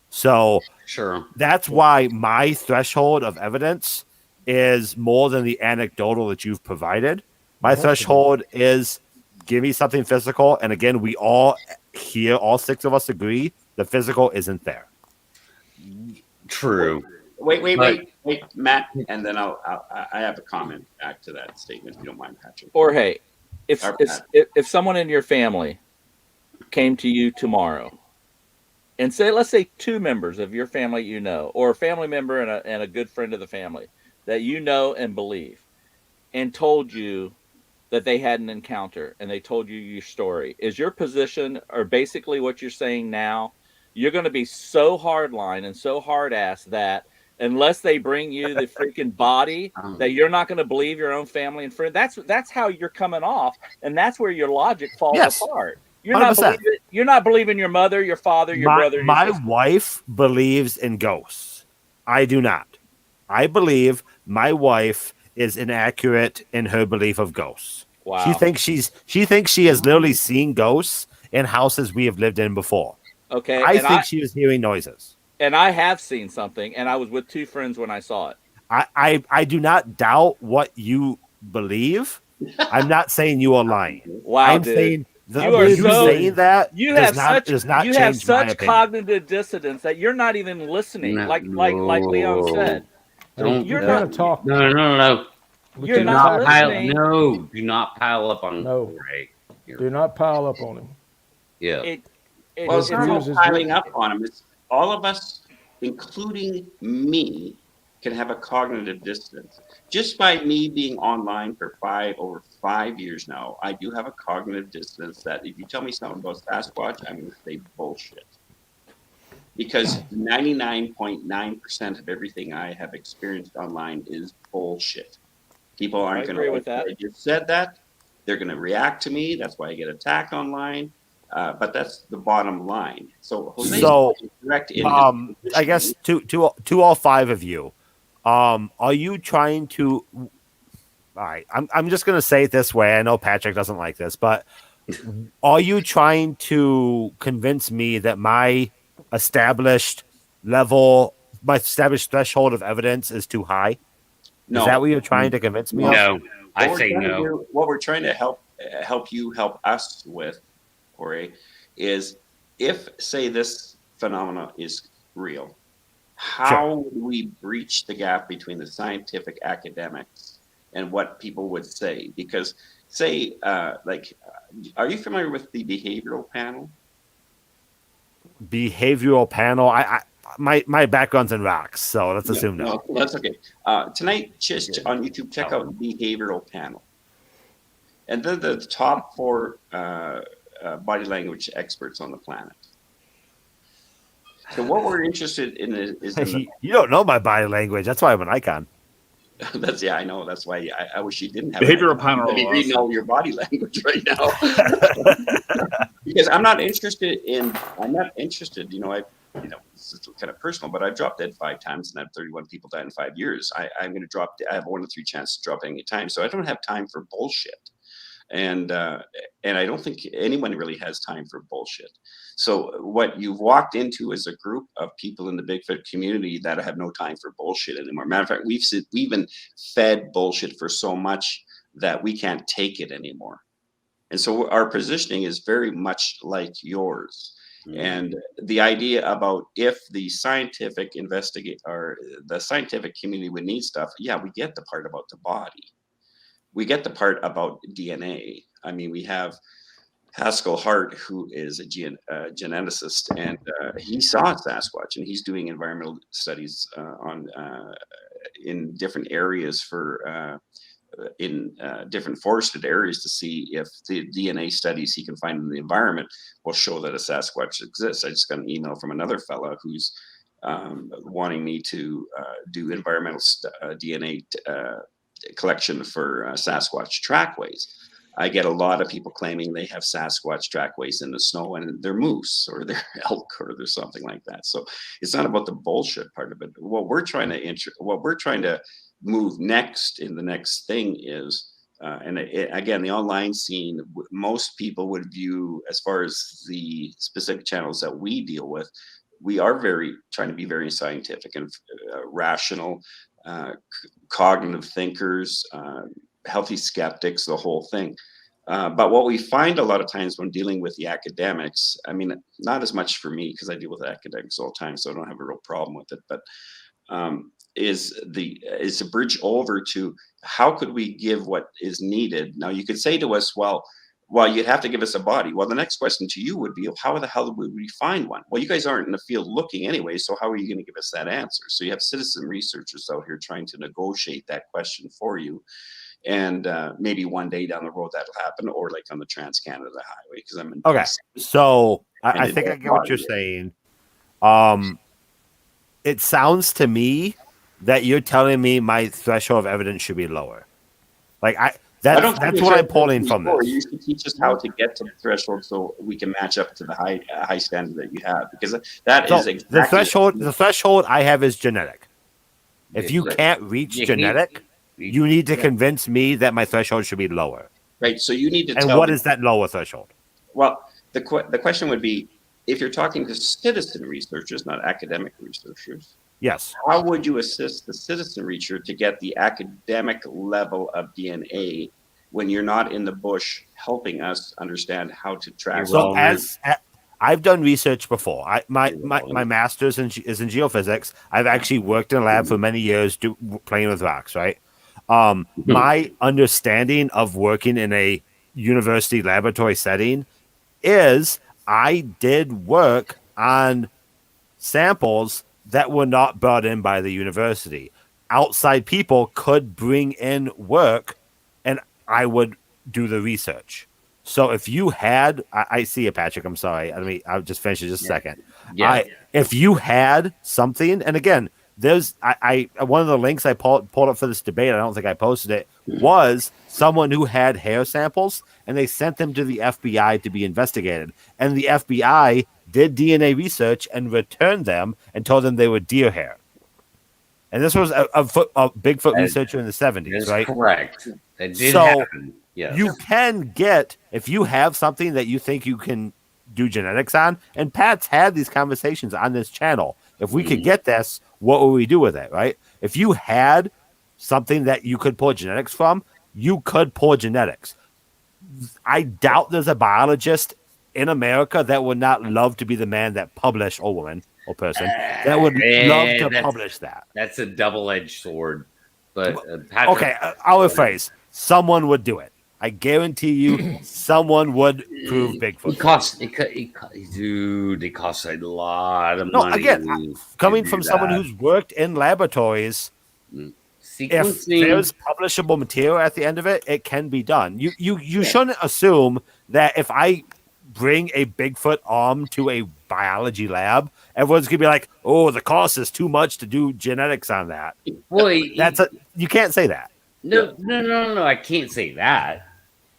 So Sure. that's why my threshold of evidence is more than the anecdotal that you've provided. My It has to be. threshold is give me something physical. And again, we all here, all six of us agree the physical isn't there. True. Wait, Matt, and then I have a comment back to that statement, if you don't mind, Patrick. Jorge, if Or if, Pat. if someone in your family came to you tomorrow and say, let's say 2 members of your family you know, or a family member and a good friend of the family that you know and believe, and told you that they had an encounter and they told you your story, is your position, or basically what you're saying now, you're going to be so hardline and so hard ass that unless they bring you the freaking body, that you're not going to believe your own family and friend? That's how you're coming off, and that's where your logic falls Yes. apart. You're not 100%. believing your mother, your father, your brother. Your My sister. wife believes in ghosts. I do not. I believe my wife is inaccurate in her belief of ghosts. Wow. She thinks she has literally seen ghosts in houses we have lived in before. Okay. I think she was hearing noises. And I have seen something, and I was with 2 friends when I saw it. I do not doubt what you believe. I'm not saying you are lying. Wow, I'm dude. saying You are so- saying that You does have not change such my opinion. cognitive dissonance that you're not even listening. No. Like Leon said, Don't. You're we not- can't talk. No. We You're can't Do not not talk- pile. listening. No. Do not pile up on. No. Right. Do not pile up on him. Yeah. Well, it's not Use about his piling word. up on him. It's all of us, including me, can have a cognitive dissonance. Just by me being online for over 5 years now, I do have a cognitive dissonance that if you tell me something about Sasquatch, I'm going to say bullshit. Because 99.9% of everything I have experienced online is bullshit. People aren't I going agree to with that. I just said that. They're going to react to me. That's why I get attacked online. But that's the bottom line. So Jose's correct in his I guess to all 5 of you, are you trying to? All right, I'm just gonna say it this way. I know Patrick doesn't like this, but are you trying to convince me that my established threshold of evidence is too high? No. Is that what you're trying to convince me of? No. I What say we're trying to no. do- what we're trying to help us with, Jorge, is if, say, this phenomena is real, how would we breach the gap between the scientific academics and what people would say? Because, say, are you familiar with the behavioral panel? Behavioral panel. My background's in rocks, so let's assume no. No, that's okay. Tonight, just on YouTube, check out behavioral panel. And they're the top 4 body language experts on the planet. So what we're interested in is in You don't know my body language. That's why I'm an icon. I know. That's why I wish you didn't have Behavioral panel. I'd be reading all your body language right now. Because I'm not interested. This is kind of personal, but I've dropped dead 5 times and I have 31 people died in 5 years. I'm going to drop. I have 1 in 3 chance to drop any time, so I don't have time for bullshit. And I don't think anyone really has time for bullshit. So what you've walked into is a group of people in the Bigfoot community that have no time for bullshit anymore. Matter of fact, we've been fed bullshit for so much that we can't take it anymore. And so our positioning is very much like yours. And the idea about if the scientific the scientific community would need stuff, yeah, we get the part about the body. We get the part about DNA. I mean, we have Haskell Hart, who is a geneticist, and he saw Sasquatch, and he's doing environmental studies in different areas for in different forested areas to see if the DNA studies he can find in the environment will show that a Sasquatch exists. I just got an email from another fella who's wanting me to do environmental DNA collection for Sasquatch trackways. I get a lot of people claiming they have Sasquatch trackways in the snow and they're moose or they're elk or there's something like that. So it's not about the bullshit part of it. What we're trying to move next in the next thing is, again, the online scene, most people would view, as far as the specific channels that we deal with, we are trying to be very scientific and rational, cognitive thinkers, healthy skeptics, the whole thing. But what we find a lot of times when dealing with the academics, I mean, not as much for me because I deal with academics all the time, so I don't have a real problem with it, but is to bridge over to how could we give what is needed. Now you could say to us, well, you'd have to give us a body. Well, the next question to you would be, how the hell would we find one? Well, you guys aren't in the field looking anyway, so how are you going to give us that answer? So you have citizen researchers out here trying to negotiate that question for you. And maybe one day down the road that'll happen, or like on the Trans-Canada Highway, because I'm in. Okay, so I think I get what you're saying. It sounds to me that you're telling me my threshold of evidence should be lower. Like that's what I'm pulling from this. You should teach us how to get to the threshold so we can match up to the high standard that you have, because that is exactly the threshold I have is genetic. If you can't reach genetic, you need to convince me that my threshold should be lower. Right. So you need to. And what is that lower threshold? Well, the question would be, if you're talking to citizen researchers, not academic researchers. Yes. How would you assist the citizen researcher to get the academic level of DNA when you're not in the bush helping us understand how to track? So I've done research before. My master's is in geophysics. I've actually worked in a lab for many years playing with rocks, right? My understanding of working in a university laboratory setting is I did work on samples that were not brought in by the university. Outside people could bring in work and I would do the research. So if you had, I see it, Patrick, I'm sorry. I'll just finish it just a second. Yeah. If you had something, and again, there's one of the links I pulled up for this debate, I don't think I posted it, was someone who had hair samples and they sent them to the FBI to be investigated. And the FBI did DNA research and returned them and told them they were deer hair. And this was a Bigfoot researcher in the 70s, right? Correct. That did happen. Yes. You can get, if you have something that you think you can do genetics on, and Pat's had these conversations on this channel. If we could get this, what would we do with it, right? If you had something that you could pull genetics from, you could pull genetics. I doubt there's a biologist in America that would not love to be the man that published, or woman, or person, that would love to publish that. That's a double-edged sword. But okay, I'll rephrase. Someone would do it. I guarantee you, someone would prove Bigfoot. It costs a lot of money. Again, coming from someone who's worked in laboratories, if there's publishable material at the end of it, it can be done. You shouldn't assume that if I bring a Bigfoot arm to a biology lab, everyone's gonna be like, "Oh, the cost is too much to do genetics on that." Well, you can't say that. No, I can't say that.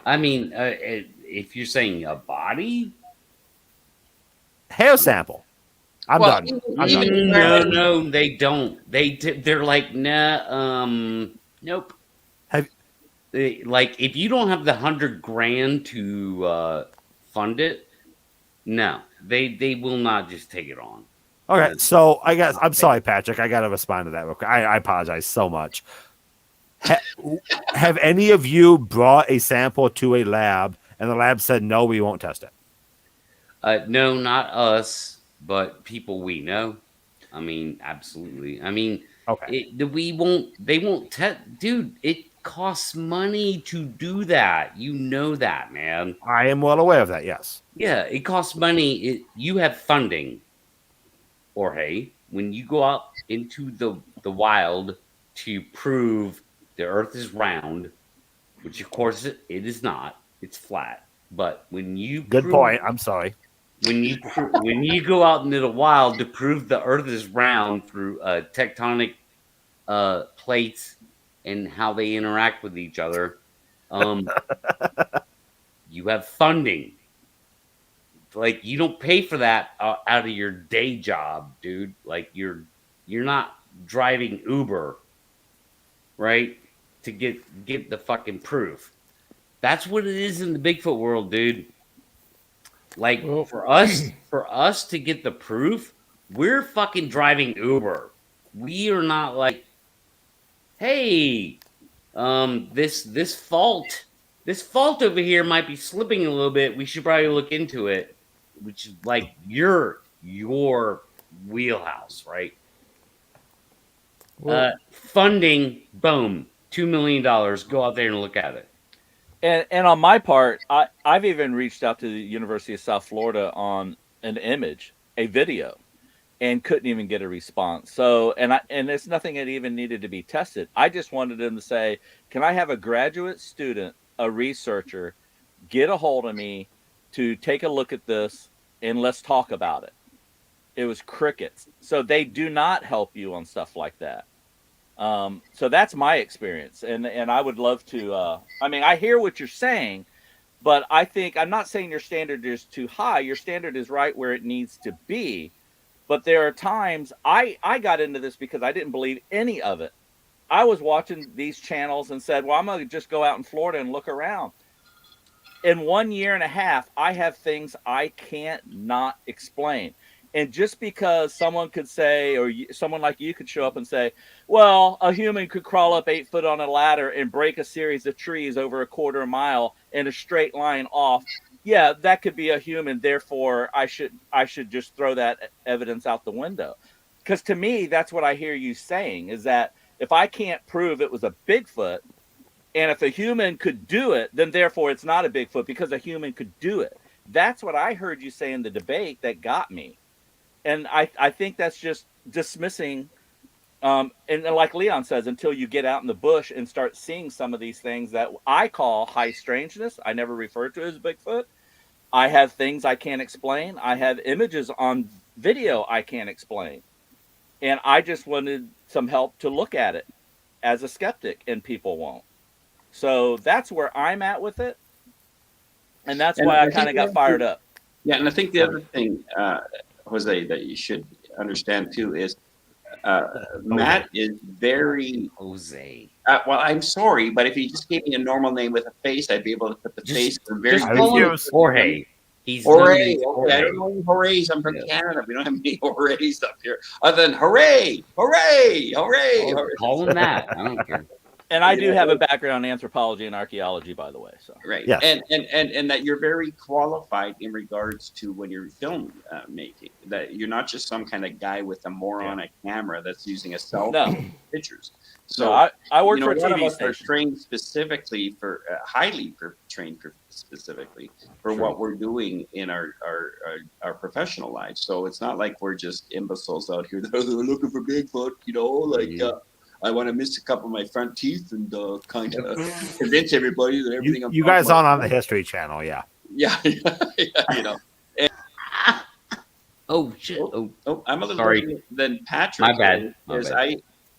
I mean, if you're saying a body, hair sample. I'm done. No, they don't. They're like, nah, nope. Like, if you don't have the $100,000 to fund it, no, they will not just take it on. Okay, so I guess I'm sorry, Patrick. I got to respond to that real quick. I apologize so much. Have any of you brought a sample to a lab and the lab said, no, we won't test it? No, not us, but people we know. I mean, absolutely. I mean, okay. They won't test. Dude, it costs money to do that. You know that, man. I am well aware of that, yes. Yeah, it costs money. You have funding. Or, hey, when you go out into the wild to prove the earth is round, which of course it is not. It's flat. But when you Good point. I'm sorry. when you go out into the wild to prove the Earth is round through tectonic plates and how they interact with each other, you have funding. Like you don't pay for that out of your day job, dude. Like you're not driving Uber, right? To get the fucking proof. That's what it is in the Bigfoot world, dude. Like Well, for us to get the proof, we're fucking driving Uber. We are not like, hey, this fault over here might be slipping a little bit. We should probably look into it. Which is like your wheelhouse, right? well, Funding, boom, $2 million. Go out there and look at it. And on my part, I've even reached out to the University of South Florida on an image, a video, and couldn't even get a response. So, and it's nothing that even needed to be tested. I just wanted them to say, can I have a graduate student, a researcher, get a hold of me to take a look at this and let's talk about it. It was crickets. So they do not help you on stuff like that. So that's my experience. And I would love to, I mean, I hear what you're saying, but I think, I'm not saying your standard is too high. Your standard is right where it needs to be. But there are times I got into this because I didn't believe any of it. I was watching these channels and said, well, I'm going to just go out in Florida and look around. In 1 year and a half, I have things I can't not explain. And just because someone could say, or someone like you could show up and say, well, a human could crawl up 8 foot on a ladder and break a series of trees over a quarter mile in a straight line off. Yeah, that could be a human. Therefore, I should just throw that evidence out the window. Because to me, that's what I hear you saying, is that if I can't prove it was a Bigfoot, and if a human could do it, then therefore it's not a Bigfoot because a human could do it. That's what I heard you say in the debate that got me. And I think that's just dismissing, and like Leon says, until you get out in the bush and start seeing some of these things that I call high strangeness. I never refer to it as Bigfoot. I have things I can't explain. I have images on video I can't explain. And I just wanted some help to look at it as a skeptic, and people won't. So that's where I'm at with it. And that's why I kind of got fired up. Yeah, and I think the other thing, Jose, that you should understand too is Matt is very Jose. well, I'm sorry, but if you just gave me a normal name with a face, I'd be able to put the face. Very Just call him Jorge. He's Hooray! Okay, I don't know any hoorays. I'm from Canada. We don't have any hoorays up here, other than hooray, hooray, hooray. Oh, call him that. I don't care. And I do have a background in anthropology and archaeology, by the way. So right, yes. and that you're very qualified in regards to when you're film making. That you're not just some kind of guy with a moronic camera that's using a cell phone pictures. So no, I work for a one of TV us are station. trained specifically for trained specifically for what we're doing in our professional lives. So it's not like we're just imbeciles out here that are looking for Bigfoot. You know, like. I want to miss a couple of my front teeth and kind of convince everybody that everything. You guys aren't on the History Channel, yeah. Yeah, you know. And, oh shit! Oh, I'm a little sorry. than Patrick. My bad.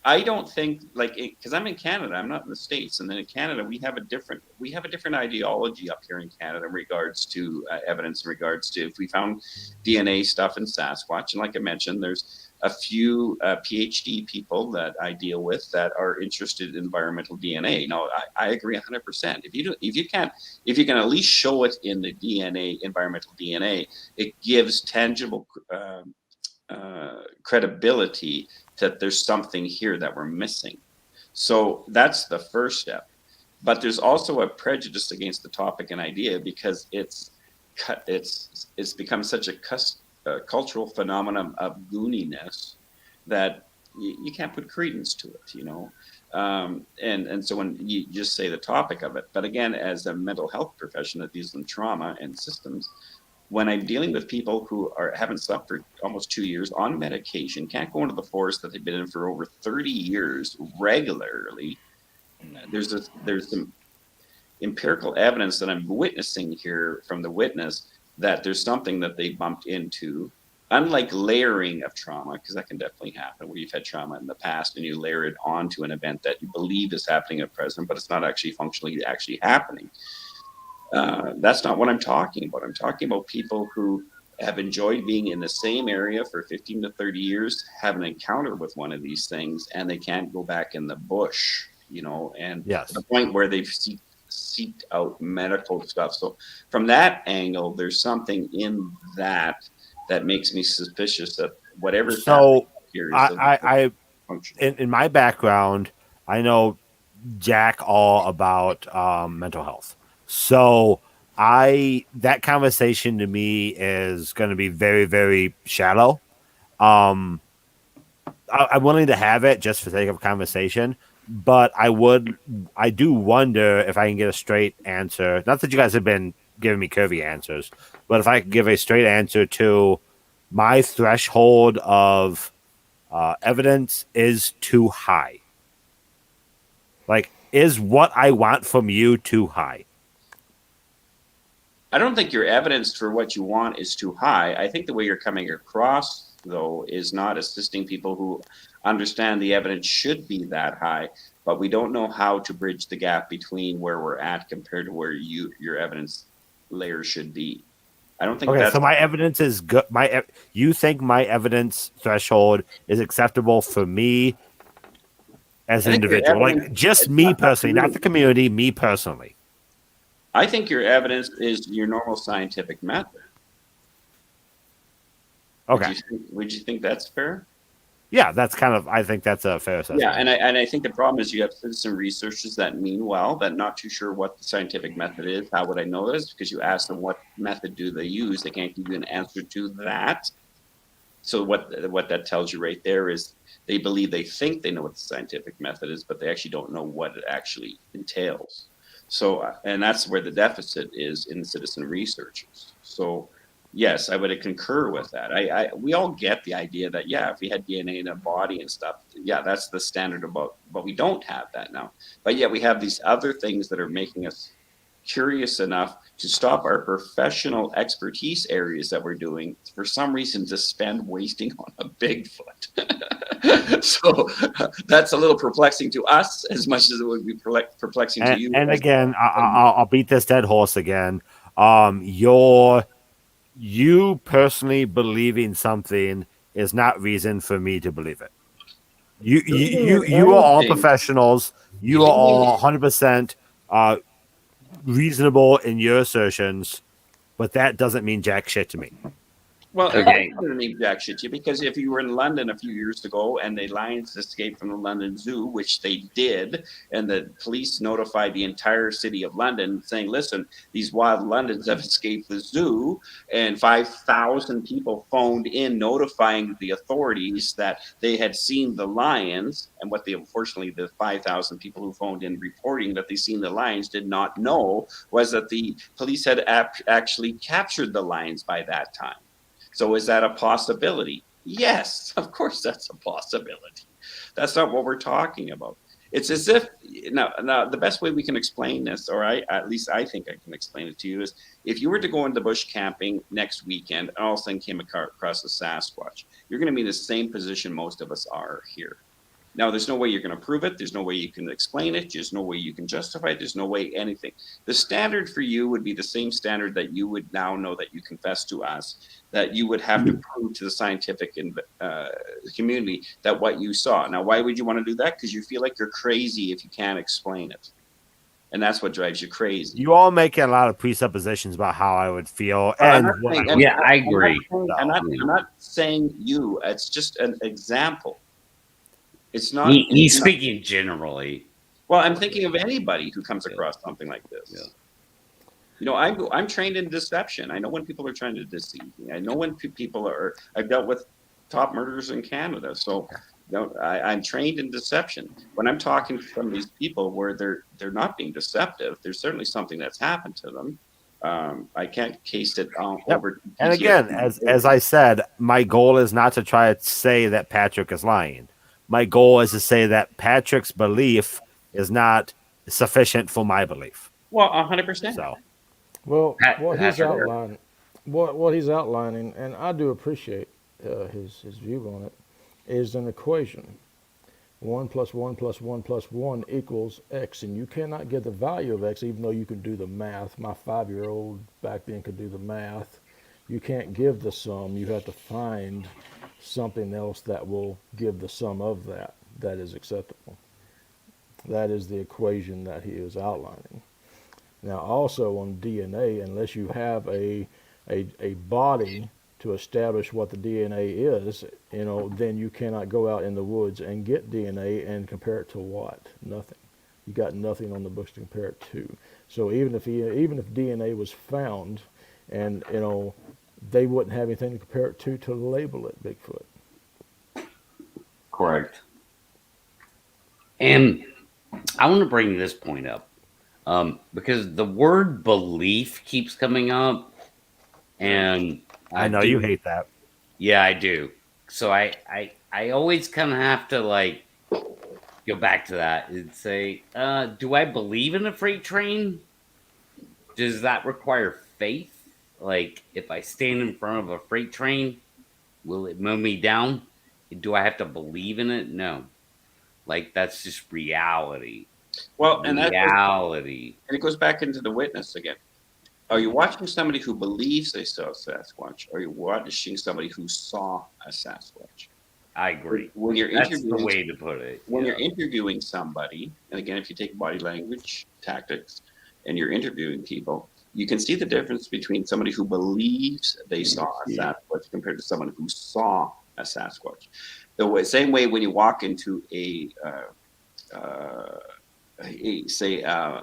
I don't think because I'm in Canada, I'm not in the States, and then in Canada we have a different ideology up here in Canada in regards to evidence, in regards to if we found DNA stuff in Sasquatch, and like I mentioned, there's a few PhD people that I deal with that are interested in environmental DNA. Now, I agree 100%. If you can at least show it in the DNA, environmental DNA, it gives tangible credibility that there's something here that we're missing. So that's the first step. But there's also a prejudice against the topic and idea because it's become such a cultural phenomenon of gooniness that you can't put credence to it, you know. And so when you just say the topic of it, but again, as a mental health professional that deals in trauma and systems, when I'm dealing with people who haven't slept for almost 2 years on medication, can't go into the forest that they've been in for over 30 years regularly, there's some empirical evidence that I'm witnessing here from the witness that there's something that they bumped into. Unlike layering of trauma, because that can definitely happen where you've had trauma in the past and you layer it onto an event that you believe is happening at present, but it's not actually functionally actually happening. That's not what I'm talking about. I'm talking about people who have enjoyed being in the same area for 15 to 30 years, have an encounter with one of these things, and they can't go back in the bush, you know, and Yes. to the point where they've seeked out medical stuff. So from that angle, there's something in that makes me suspicious that whatever. So here I in my background, I know jack all about mental health. So that conversation to me is going to be very, very shallow. I'm willing to have it just for the sake of conversation, but I do wonder if I can get a straight answer. Not that you guys have been giving me curvy answers, but if I could give a straight answer to my threshold of evidence is too high. Like, is what I want from you too high? I don't think your evidence for what you want is too high. I think the way you're coming across, though, is not assisting people who understand the evidence should be that high, but we don't know how to bridge the gap between where we're at compared to where your evidence layer should be. I don't think. Okay, so my evidence is good. You think my evidence threshold is acceptable for me as an individual, like just me personally, not the community, me personally. I think your evidence is your normal scientific method. Okay. Would you think that's fair? Yeah, I think that's a fair assessment. Yeah, and I think the problem is you have citizen researchers that mean well, that not too sure what the scientific method is. How would I know this? Because you ask them what method do they use, they can't give you an answer to that. So what that tells you right there is they think they know what the scientific method is, but they actually don't know what it actually entails. So, and that's where the deficit is in citizen researchers. So, yes, I would concur with that. We all get the idea that, yeah, if we had DNA in a body and stuff, yeah, that's the standard but we don't have that now. But yet we have these other things that are making us curious enough to stop our professional expertise areas that we're doing for some reason to spend wasting on a Bigfoot. So that's a little perplexing to us as much as it would be perplexing to you. And again, I'll beat this dead horse again. You personally believing something is not reason for me to believe it. You are all professionals. You are all 100% reasonable in your assertions, but that doesn't mean jack shit to me. Well, okay. It doesn't mean jack shit to you, because if you were in London a few years ago and the lions escaped from the London Zoo, which they did, and the police notified the entire city of London saying, listen, these wild Londons have escaped the zoo, and 5,000 people phoned in notifying the authorities that they had seen the lions, and unfortunately the 5,000 people who phoned in reporting that they seen the lions did not know was that the police had actually captured the lions by that time. So is that a possibility? Yes, of course that's a possibility. That's not what we're talking about. It's as if, now the best way we can explain this, or at least I think I can explain it to you, is if you were to go into bush camping next weekend and all of a sudden came across a Sasquatch, you're going to be in the same position most of us are here. Now, there's no way you're going to prove it. There's no way you can explain it. There's no way you can justify it. There's no way anything. The standard for you would be the same standard that you would now know that you confess to us, that you would have to prove to the scientific community that what you saw. Now, why would you want to do that? Because you feel like you're crazy if you can't explain it. And that's what drives you crazy. You all making a lot of presuppositions about how I would feel. I agree. I'm not saying you. It's just an example. It's not. He's speaking generally. Well, I'm thinking of anybody who comes across something like this. Yeah. You know, I'm trained in deception. I know when people are trying to deceive me. I know when people are. I've dealt with top murderers in Canada, so I'm trained in deception. When I'm talking to some of these people where they're not being deceptive, there's certainly something that's happened to them. I can't case it over. And again, as I said, my goal is not to try to say that Patrick is lying. My goal is to say that Patrick's belief is not sufficient for my belief. Well, 100%. So Well, Pat- what he's Patrick. outlining, what he's outlining, and I do appreciate his view on it, is an equation. 1 plus 1 plus 1 plus 1 equals X, and you cannot get the value of X even though you can do the math. My 5-year-old back then could do the math. You can't give the sum. You have to find something else that will give the sum of that is acceptable. That is the equation that he is outlining. Now, also on DNA, unless you have a body to establish what the DNA is, then you cannot go out in the woods and get DNA and compare it to what? Nothing. You got nothing on the books to compare it to. So even if DNA was found, and they wouldn't have anything to compare it to label it Bigfoot. Correct. And I want to bring this point up because the word belief keeps coming up, and I know you hate that. Yeah, I do. So I always kind of have to like go back to that and say, do I believe in a freight train? Does that require faith? Like, if I stand in front of a freight train, will it mow me down? Do I have to believe in it? No. Like, that's just reality. Well, and Reality. and it goes back into the witness again. Are you watching somebody who believes they saw a Sasquatch? Or are you watching somebody who saw a Sasquatch? I agree. When you're That's the interviewing, way to put it. when yeah. you're interviewing somebody, and again, if you take body language tactics and you're interviewing people, you can see the difference between somebody who believes they saw a Sasquatch compared to someone who saw a Sasquatch. Same way when you walk into a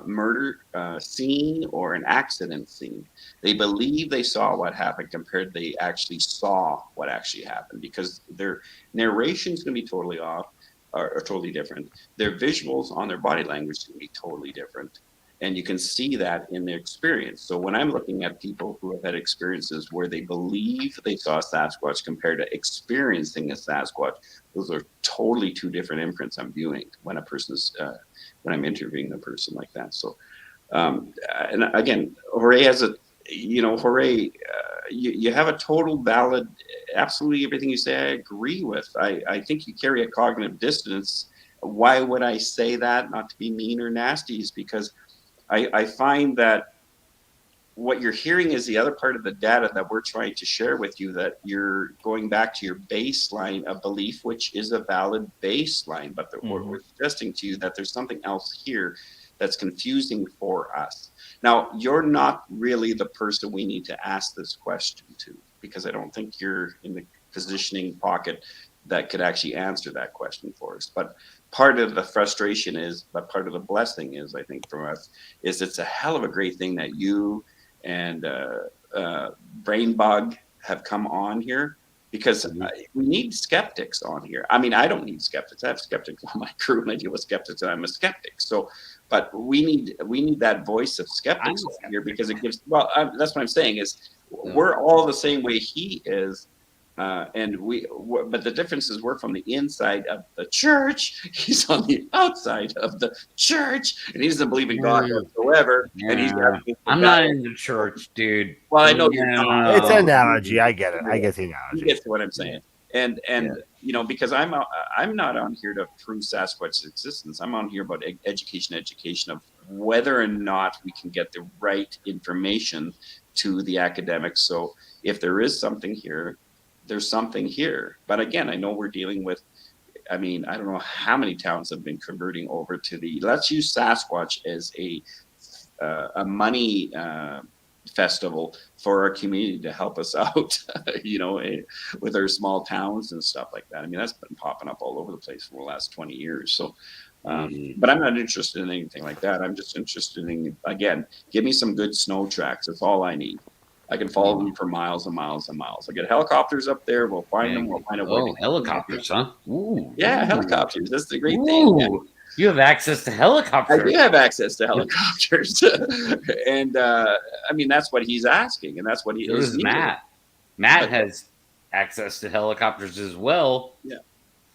murder scene or an accident scene, they believe they saw what happened compared to they actually saw what actually happened, because their narration is going to be totally off or totally different. Their visuals on their body language is going to be totally different. And you can see that in their experience. So when I'm looking at people who have had experiences where they believe they saw a Sasquatch compared to experiencing a Sasquatch, those are totally two different imprints I'm viewing when when I'm interviewing a person like that. So, and again, Jorge has you have a total valid, absolutely everything you say I agree with. I think you carry a cognitive dissonance. Why would I say that? Not to be mean or nasty, is because I find that what you're hearing is the other part of the data that we're trying to share with you, that you're going back to your baseline of belief, which is a valid baseline, but we're suggesting to you that there's something else here that's confusing for us. Now, you're not really the person we need to ask this question to, because I don't think you're in the positioning pocket that could actually answer that question for us. But part of the frustration is, but part of the blessing is, I think, from us, is it's a hell of a great thing that you and Brain Bug have come on here, because we need skeptics on here. I mean, I don't need skeptics. I have skeptics on my crew, and I deal with skeptics, and I'm a skeptic. So, but we need that voice of skeptics on here, because it gives. Well, that's what I'm saying is we're all the same way he is. And but the difference is we're from the inside of the church. He's on the outside of the church, and he doesn't believe in God whatsoever. Yeah. And he's I'm not in the church, dude. Well, I know you're not. It's an analogy. I get it. I get the analogy. You get what I'm saying. And because I'm not on here to prove Sasquatch's existence. I'm on here about education of whether or not we can get the right information to the academics. So if there is something here, there's something here. But again, I know we're dealing with, I mean, I don't know how many towns have been converting over to let's use Sasquatch as a money festival for our community to help us out, with our small towns and stuff like that. I mean, that's been popping up all over the place for the last 20 years. So, but I'm not interested in anything like that. I'm just interested in, again, give me some good snow tracks. That's all I need. I can follow them for miles and miles and miles. I get helicopters up there. We'll find them. We'll find out. Oh, helicopters, huh? Ooh. Yeah, helicopters. That's the great thing. Yeah. You have access to helicopters. I do have access to helicopters. And I mean, that's what he's asking. And that's what he is. Matt. Matt has access to helicopters as well. Yeah.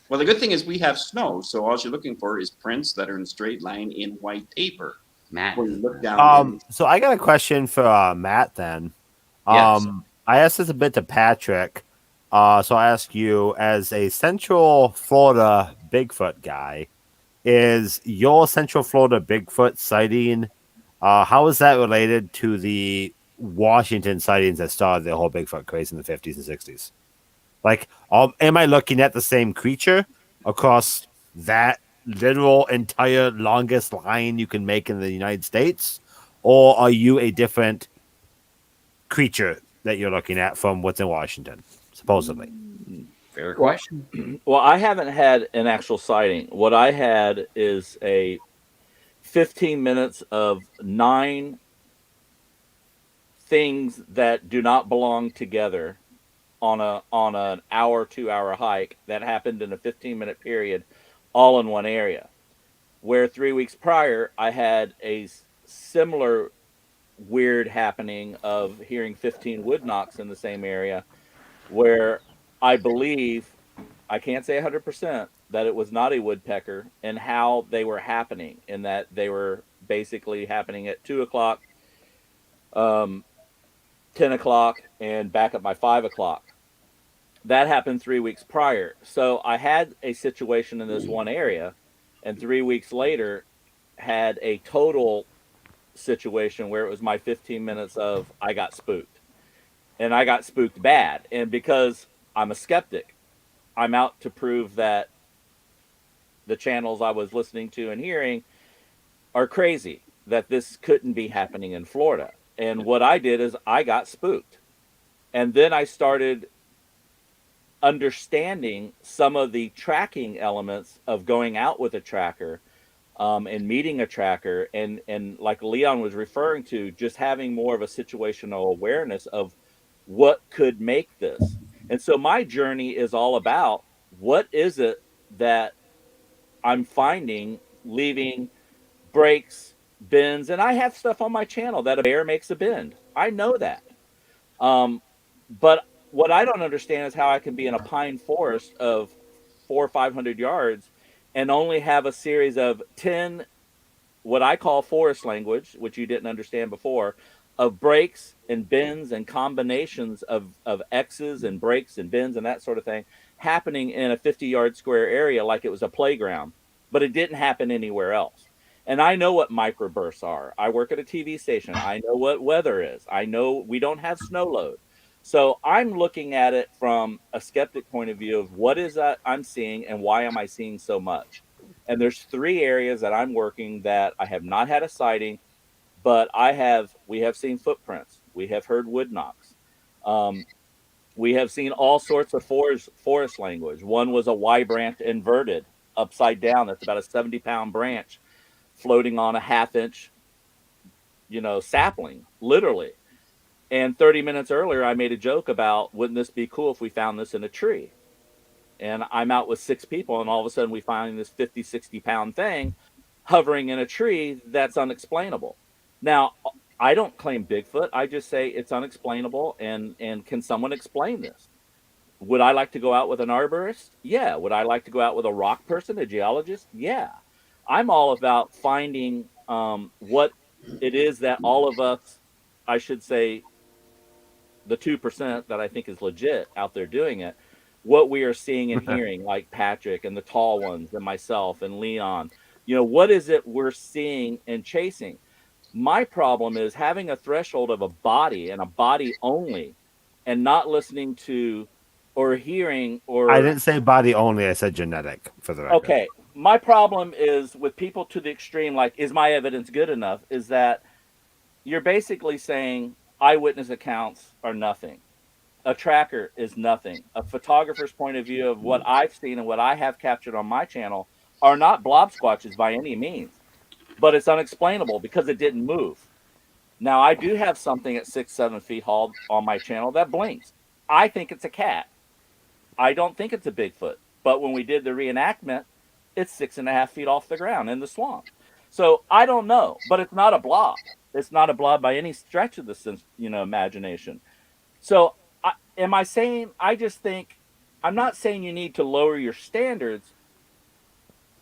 Well, the good thing is we have snow. So all you're looking for is prints that are in straight line in white paper. Matt. When you look down. So I got a question for Matt then. Yes. I asked this a bit to Patrick. So I ask you, as a Central Florida Bigfoot guy, is your Central Florida Bigfoot sighting, how is that related to the Washington sightings that started the whole Bigfoot craze in the 50s and 60s? Like, am I looking at the same creature across that literal entire longest line you can make in the United States? Or are you a different creature that you're looking at from what's in Washington, supposedly? Fair question. Well, I haven't had an actual sighting. What I had is a 15 minutes of 9 things that do not belong together on an hour, 2 hour hike that happened in a 15-minute period, all in one area. Where 3 weeks prior, I had a similar weird happening of hearing 15 wood knocks in the same area, where I believe, I can't say 100%, that it was not a woodpecker, and how they were happening, in that they were basically happening at 2 o'clock, 10 o'clock, and back up by 5 o'clock. That happened 3 weeks prior. So I had a situation in this one area, and 3 weeks later had a total situation where it was my 15 minutes of I got spooked. And I got spooked bad. And because I'm a skeptic, I'm out to prove that the channels I was listening to and hearing are crazy, that this couldn't be happening in Florida. And what I did is I got spooked. And then I started understanding some of the tracking elements of going out with a tracker, and meeting a tracker, and like Leon was referring to, just having more of a situational awareness of what could make this. And so my journey is all about, what is it that I'm finding, leaving breaks, bends, and I have stuff on my channel that a bear makes a bend. I know that. But what I don't understand is how I can be in a pine forest of 400 or 500 yards and only have a series of 10, what I call forest language, which you didn't understand before, of breaks and bends and combinations of X's and breaks and bends and that sort of thing happening in a 50-yard square area like it was a playground, but it didn't happen anywhere else. And I know what microbursts are. I work at a TV station. I know what weather is. I know we don't have snow load. So I'm looking at it from a skeptic point of view of what is that I'm seeing and why am I seeing so much? And there's 3 areas that I'm working that I have not had a sighting, but we have seen footprints. We have heard wood knocks. We have seen all sorts of forest language. One was a Y branch inverted upside down. That's about a 70-pound branch floating on a half-inch, sapling, literally. And 30 minutes earlier, I made a joke about, wouldn't this be cool if we found this in a tree? And I'm out with 6 people, and all of a sudden we find this 50, 60-pound thing hovering in a tree that's unexplainable. Now, I don't claim Bigfoot. I just say it's unexplainable, and can someone explain this? Would I like to go out with an arborist? Yeah. Would I like to go out with a rock person, a geologist? Yeah. I'm all about finding what it is that all of us, I should say, the 2% that I think is legit out there doing it, what we are seeing and hearing, like Patrick and the tall ones and myself and Leon, what is it we're seeing and chasing? My problem is having a threshold of a body and a body only, and not listening to or hearing or. I didn't say body only. I said genetic, for the record. Okay. My problem is with people to the extreme, like, is my evidence good enough? Is that you're basically saying eyewitness accounts are nothing. A tracker is nothing. A photographer's point of view of what I've seen and what I have captured on my channel are not blob squatches by any means, but it's unexplainable because it didn't move. Now, I do have something at 6, 7 feet tall on my channel that blinks. I think it's a cat. I don't think it's a Bigfoot. But when we did the reenactment, it's 6.5 feet off the ground in the swamp. So I don't know, but it's not a blob. It's not a blob by any stretch of the imagination. So am I saying, I just think, I'm not saying you need to lower your standards.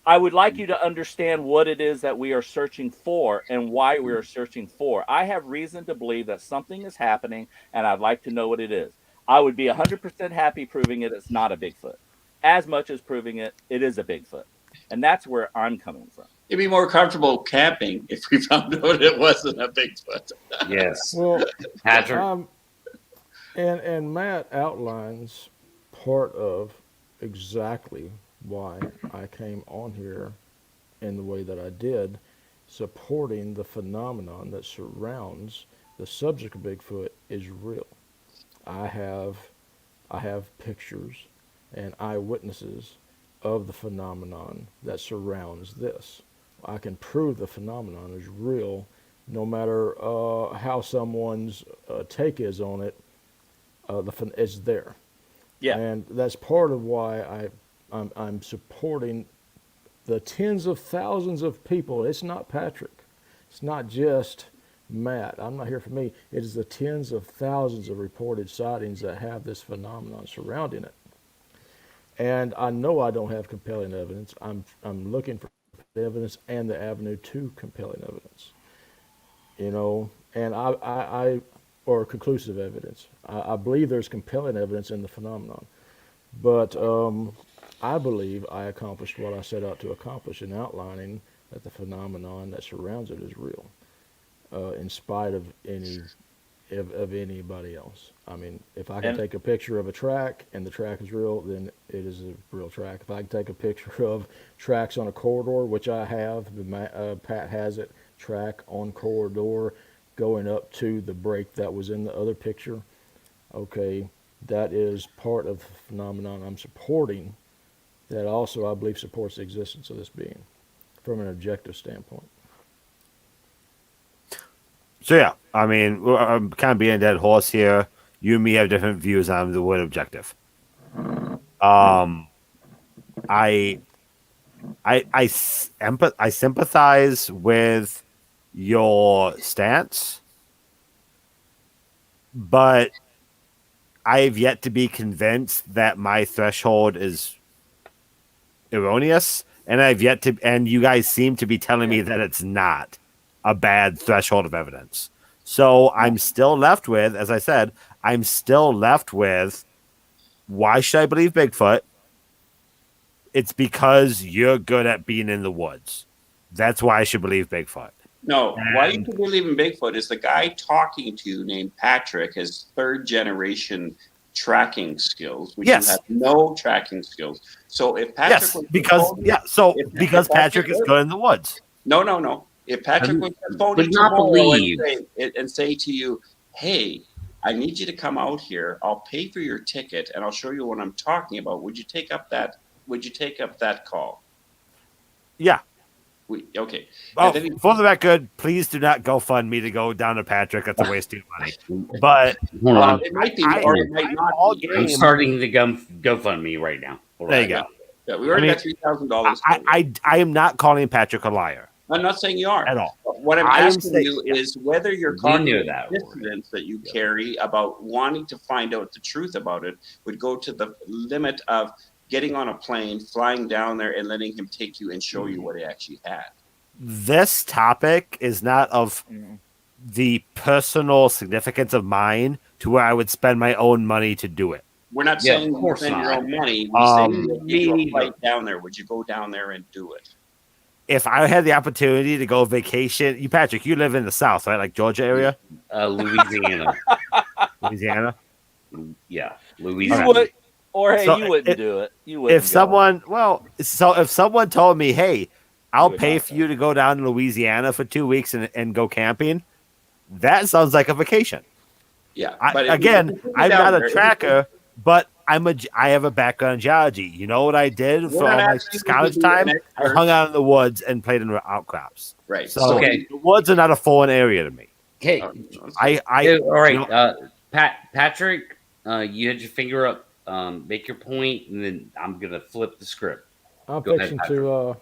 I would like you to understand what it is that we are searching for and why we are searching for. I have reason to believe that something is happening, and I'd like to know what it is. I would be 100% happy proving it's not a Bigfoot, as much as proving it is a Bigfoot. And that's where I'm coming from. You'd be more comfortable camping if we found out it wasn't a Bigfoot. Yes. Well, Patrick. and Matt outlines part of exactly why I came on here in the way that I did, supporting the phenomenon that surrounds the subject of Bigfoot is real. I have pictures and eyewitnesses of the phenomenon that surrounds this. I can prove the phenomenon is real, no matter how someone's take is on it. It's there, Yeah. and that's part of why I'm supporting the tens of thousands of people. It's not Patrick. It's not just Matt. I'm not here for me. It is the tens of thousands of reported sightings that have this phenomenon surrounding it. And I know I don't have compelling evidence. I'm looking for evidence and the avenue to compelling evidence. And I or conclusive evidence. I believe there's compelling evidence in the phenomenon, but I believe I accomplished what I set out to accomplish in outlining that the phenomenon that surrounds it is real, in spite of anybody else. I mean, if I can take a picture of a track and the track is real, then it is a real track. If I can take a picture of tracks on a corridor, which I have, Pat has it, track on corridor going up to the break that was in the other picture, okay, that is part of the phenomenon I'm supporting. That also, I believe, supports the existence of this being from an objective standpoint. So yeah, I mean, I'm kind of being a dead horse here. You and me have different views on the word objective. I sympathize with your stance, but I've yet to be convinced that my threshold is erroneous, and and you guys seem to be telling me that it's not a bad threshold of evidence. So I'm still left with, as I said, why should I believe Bigfoot? It's because you're good at being in the woods. That's why I should believe Bigfoot. No, why you should believe in Bigfoot is the guy talking to you named Patrick has third generation tracking skills, which you have no tracking skills. So if Patrick because Patrick is good in the woods. No. If Patrick would phone you tomorrow and say to you, hey, I need you to come out here. I'll pay for your ticket and I'll show you what I'm talking about. Would you take up that call? Yeah. Okay. Oh, for the record, please do not GoFund me to go down to Patrick. That's a waste of money. But it might be, or it might not. I'm starting the GoFundMe right now. There you go. Yeah, we already got $3,000. I am not calling Patrick a liar. I'm not saying you are at all. What I'm asking you is whether your cognitive dissonance that you carry about wanting to find out the truth about it would go to the limit of getting on a plane, flying down there, and letting him take you and show you what he actually had. This topic is not of the personal significance of mine to where I would spend my own money to do it. We're not saying you spend your own money. We're saying you flight down there. Would you go down there and do it? If I had the opportunity to go vacation, Patrick, you live in the South, right? Like Georgia area? Louisiana. Louisiana? Yeah, Louisiana. You wouldn't do it. You wouldn't. If someone told me, hey, I'll pay for you to go down to Louisiana for 2 weeks and go camping, that sounds like a vacation. Yeah. I'm not a tracker, but I have a background in geology. You know what I did for all my college time? I hung out in the woods and played in outcrops. Right. So the woods are not a foreign area to me. Okay. All right. Patrick, you had your finger up. Make your point, and then I'm gonna flip the script. I'm fixing to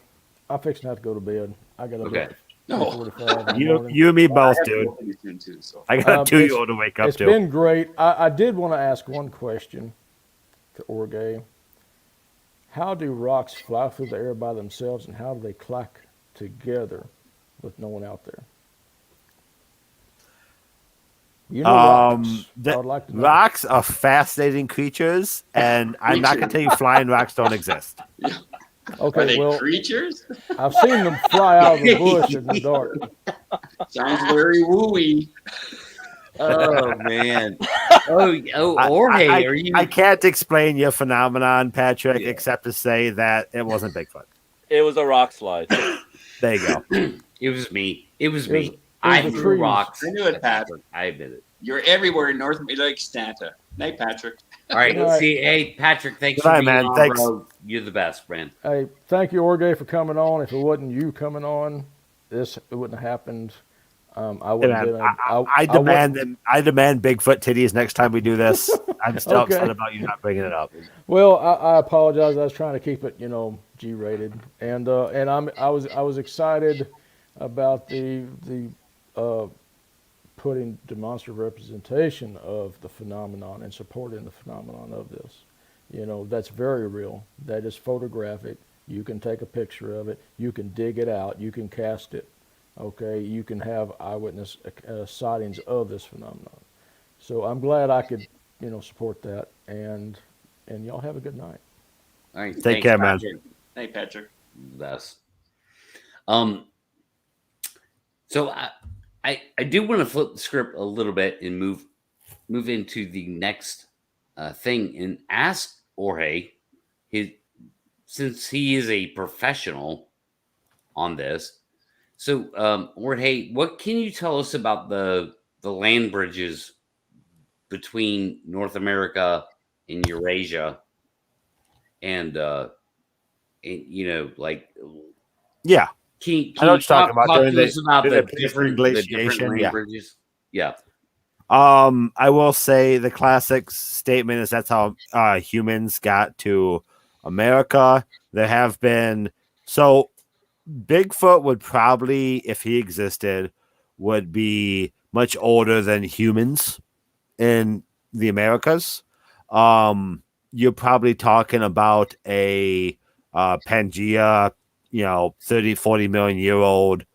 have to go to bed. I got you and me both, dude. I got a 2-year-old to wake up to. It's been great. I did want to ask one question to Orge. how do rocks fly through the air by themselves, and how do they clack together with no one out there? You know rocks. I would like to know. Rocks are fascinating creatures, and I'm not going to tell you flying rocks don't exist. Okay, Are they well, creatures? I've seen them fly out of the bush in the dark. Sounds very wooey. Oh man. Jorge, I, are you? I can't explain your phenomenon, Patrick, except to say that it wasn't Bigfoot. It was a rock slide. There you go. It was me. It was It me. was I the threw trees. rocks. I knew it, Patrick. I admit it. You're everywhere in North America, like Santa. Night, Patrick. All right. All right. See, hey, Patrick, thanks Good for night, being man. on, Thanks. bro. You're the best, man. Hey, thank you, Jorge, for coming on. If it wasn't you coming on, it wouldn't have happened. I wouldn't Man, have I demand Bigfoot titties next time we do this. I'm still Okay. upset about you not bringing it up. Well, I apologize. I was trying to keep it, G-rated, and I was excited about the putting demonstrative representation of the phenomenon and supporting the phenomenon of this. That's very real. That is photographic. You can take a picture of it. You can dig it out. You can cast it. Okay. You can have eyewitness sightings of this phenomenon. So I'm glad I could, support that. And y'all have a good night. All right. Take thanks, care, man. Patrick. Night, Patrick. Best. So I do want to flip the script a little bit and move into the next thing and ask Jorge, since he is a professional on this. So Jorge, what can you tell us about the land bridges between North America and Eurasia, and like Yeah. Can I know you what you're talking about. talk During to us about during the the different glaciation, land yeah. bridges? Yeah. I will say the classic statement is that's how humans got to America. There have been Bigfoot would probably, if he existed, would be much older than humans in the Americas. You're probably talking about a Pangea, 30, 40 million year old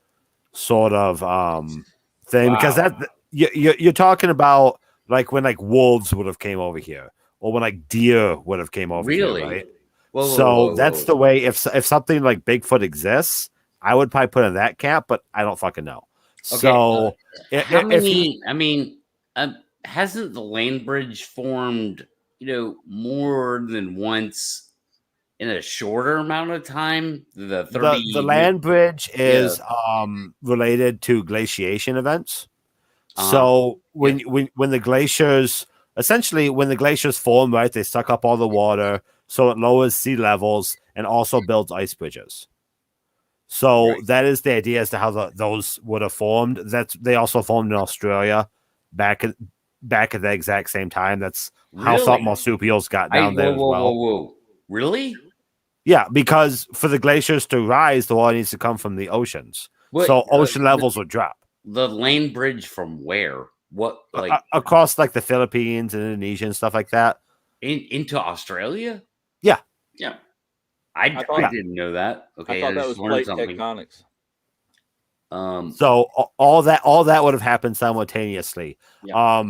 sort of thing. Wow. Because that you're talking about like when like wolves would have came over here, or when like deer would have came over Really? here, right? Whoa, That's the way. If something like Bigfoot exists, I would probably put in that camp, but I don't fucking know. Okay. So How many? Hasn't the land bridge formed, more than once in a shorter amount of time? The 30. the land bridge is related to glaciation events. So when the glaciers form, right, they suck up all the water, so it lowers sea levels and also builds ice bridges. So that is the idea as to how those would have formed. They also formed in Australia back at the exact same time. That's how salt marsupials got down there as well. Whoa. Really? Yeah, because for the glaciers to rise, the water needs to come from the oceans. So ocean levels would drop. The land bridge from where? What, like across like the Philippines and Indonesia and stuff like that? Into Australia? Yeah. Yeah. I didn't know that. Okay, I thought that was plate something. tectonics. So all that would have happened simultaneously. Yeah.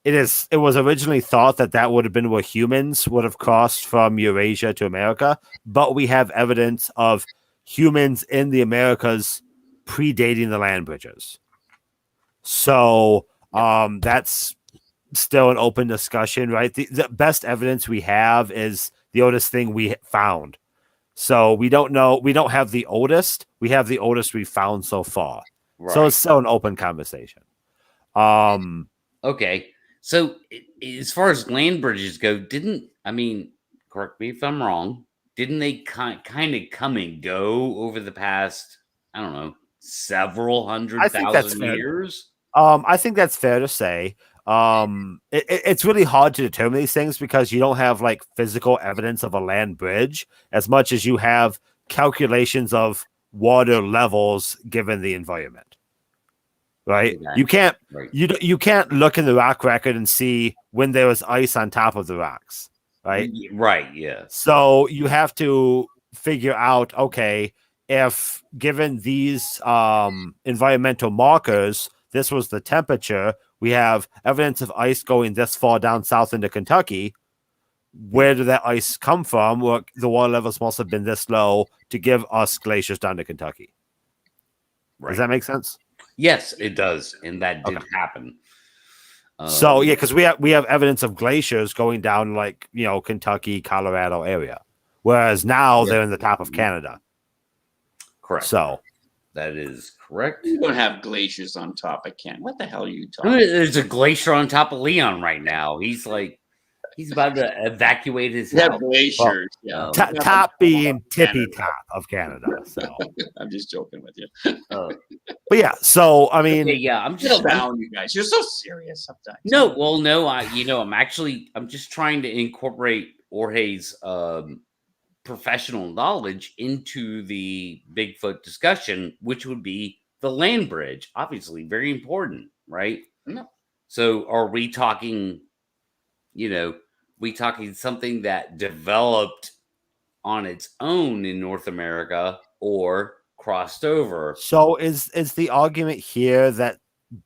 It was originally thought that would have been where humans would have crossed from Eurasia to America, but we have evidence of humans in the Americas predating the land bridges. So that's still an open discussion, right? The best evidence we have is the oldest thing we found. So we don't know. We don't have the oldest. We have the oldest we found so far. Right. So it's still an open conversation. Okay. So as far as land bridges go, correct me if I'm wrong, didn't they kind of come and go over the past, I don't know, several 100,000 years? I think that's fair to say. It's really hard to determine these things because you don't have like physical evidence of a land bridge as much as you have calculations of water levels given the environment. Right? Okay. You can't look in the rock record and see when there was ice on top of the rocks. right? Right. Yeah. So you have to figure out, okay, if given these environmental markers, this was the temperature, we have evidence of ice going this far down south into Kentucky. Where did that ice come from? Well, the water levels must have been this low to give us glaciers down to Kentucky. Right. Does that make sense? Yes, it does, and that did happen. So yeah, because we have evidence of glaciers going down like Kentucky, Colorado area, whereas now they're in the top of Canada. Correct. So that is correct. You don't have glaciers on top of Canada. What the hell are you I talking? mean, there's a glacier on top of Leon right now. He's about to evacuate his You have house. glaciers. Well, yeah. top being tippy top of Canada. So I'm just joking with you. but yeah, so I mean, Okay, yeah, I'm Settle just down, you guys. You're so serious sometimes. no. Well, no, I'm just trying to incorporate Jorge's professional knowledge into the Bigfoot discussion, which would be the land bridge. Obviously, very important, right? No. So, are we talking? Something that developed on its own in North America or crossed over? so is the argument here that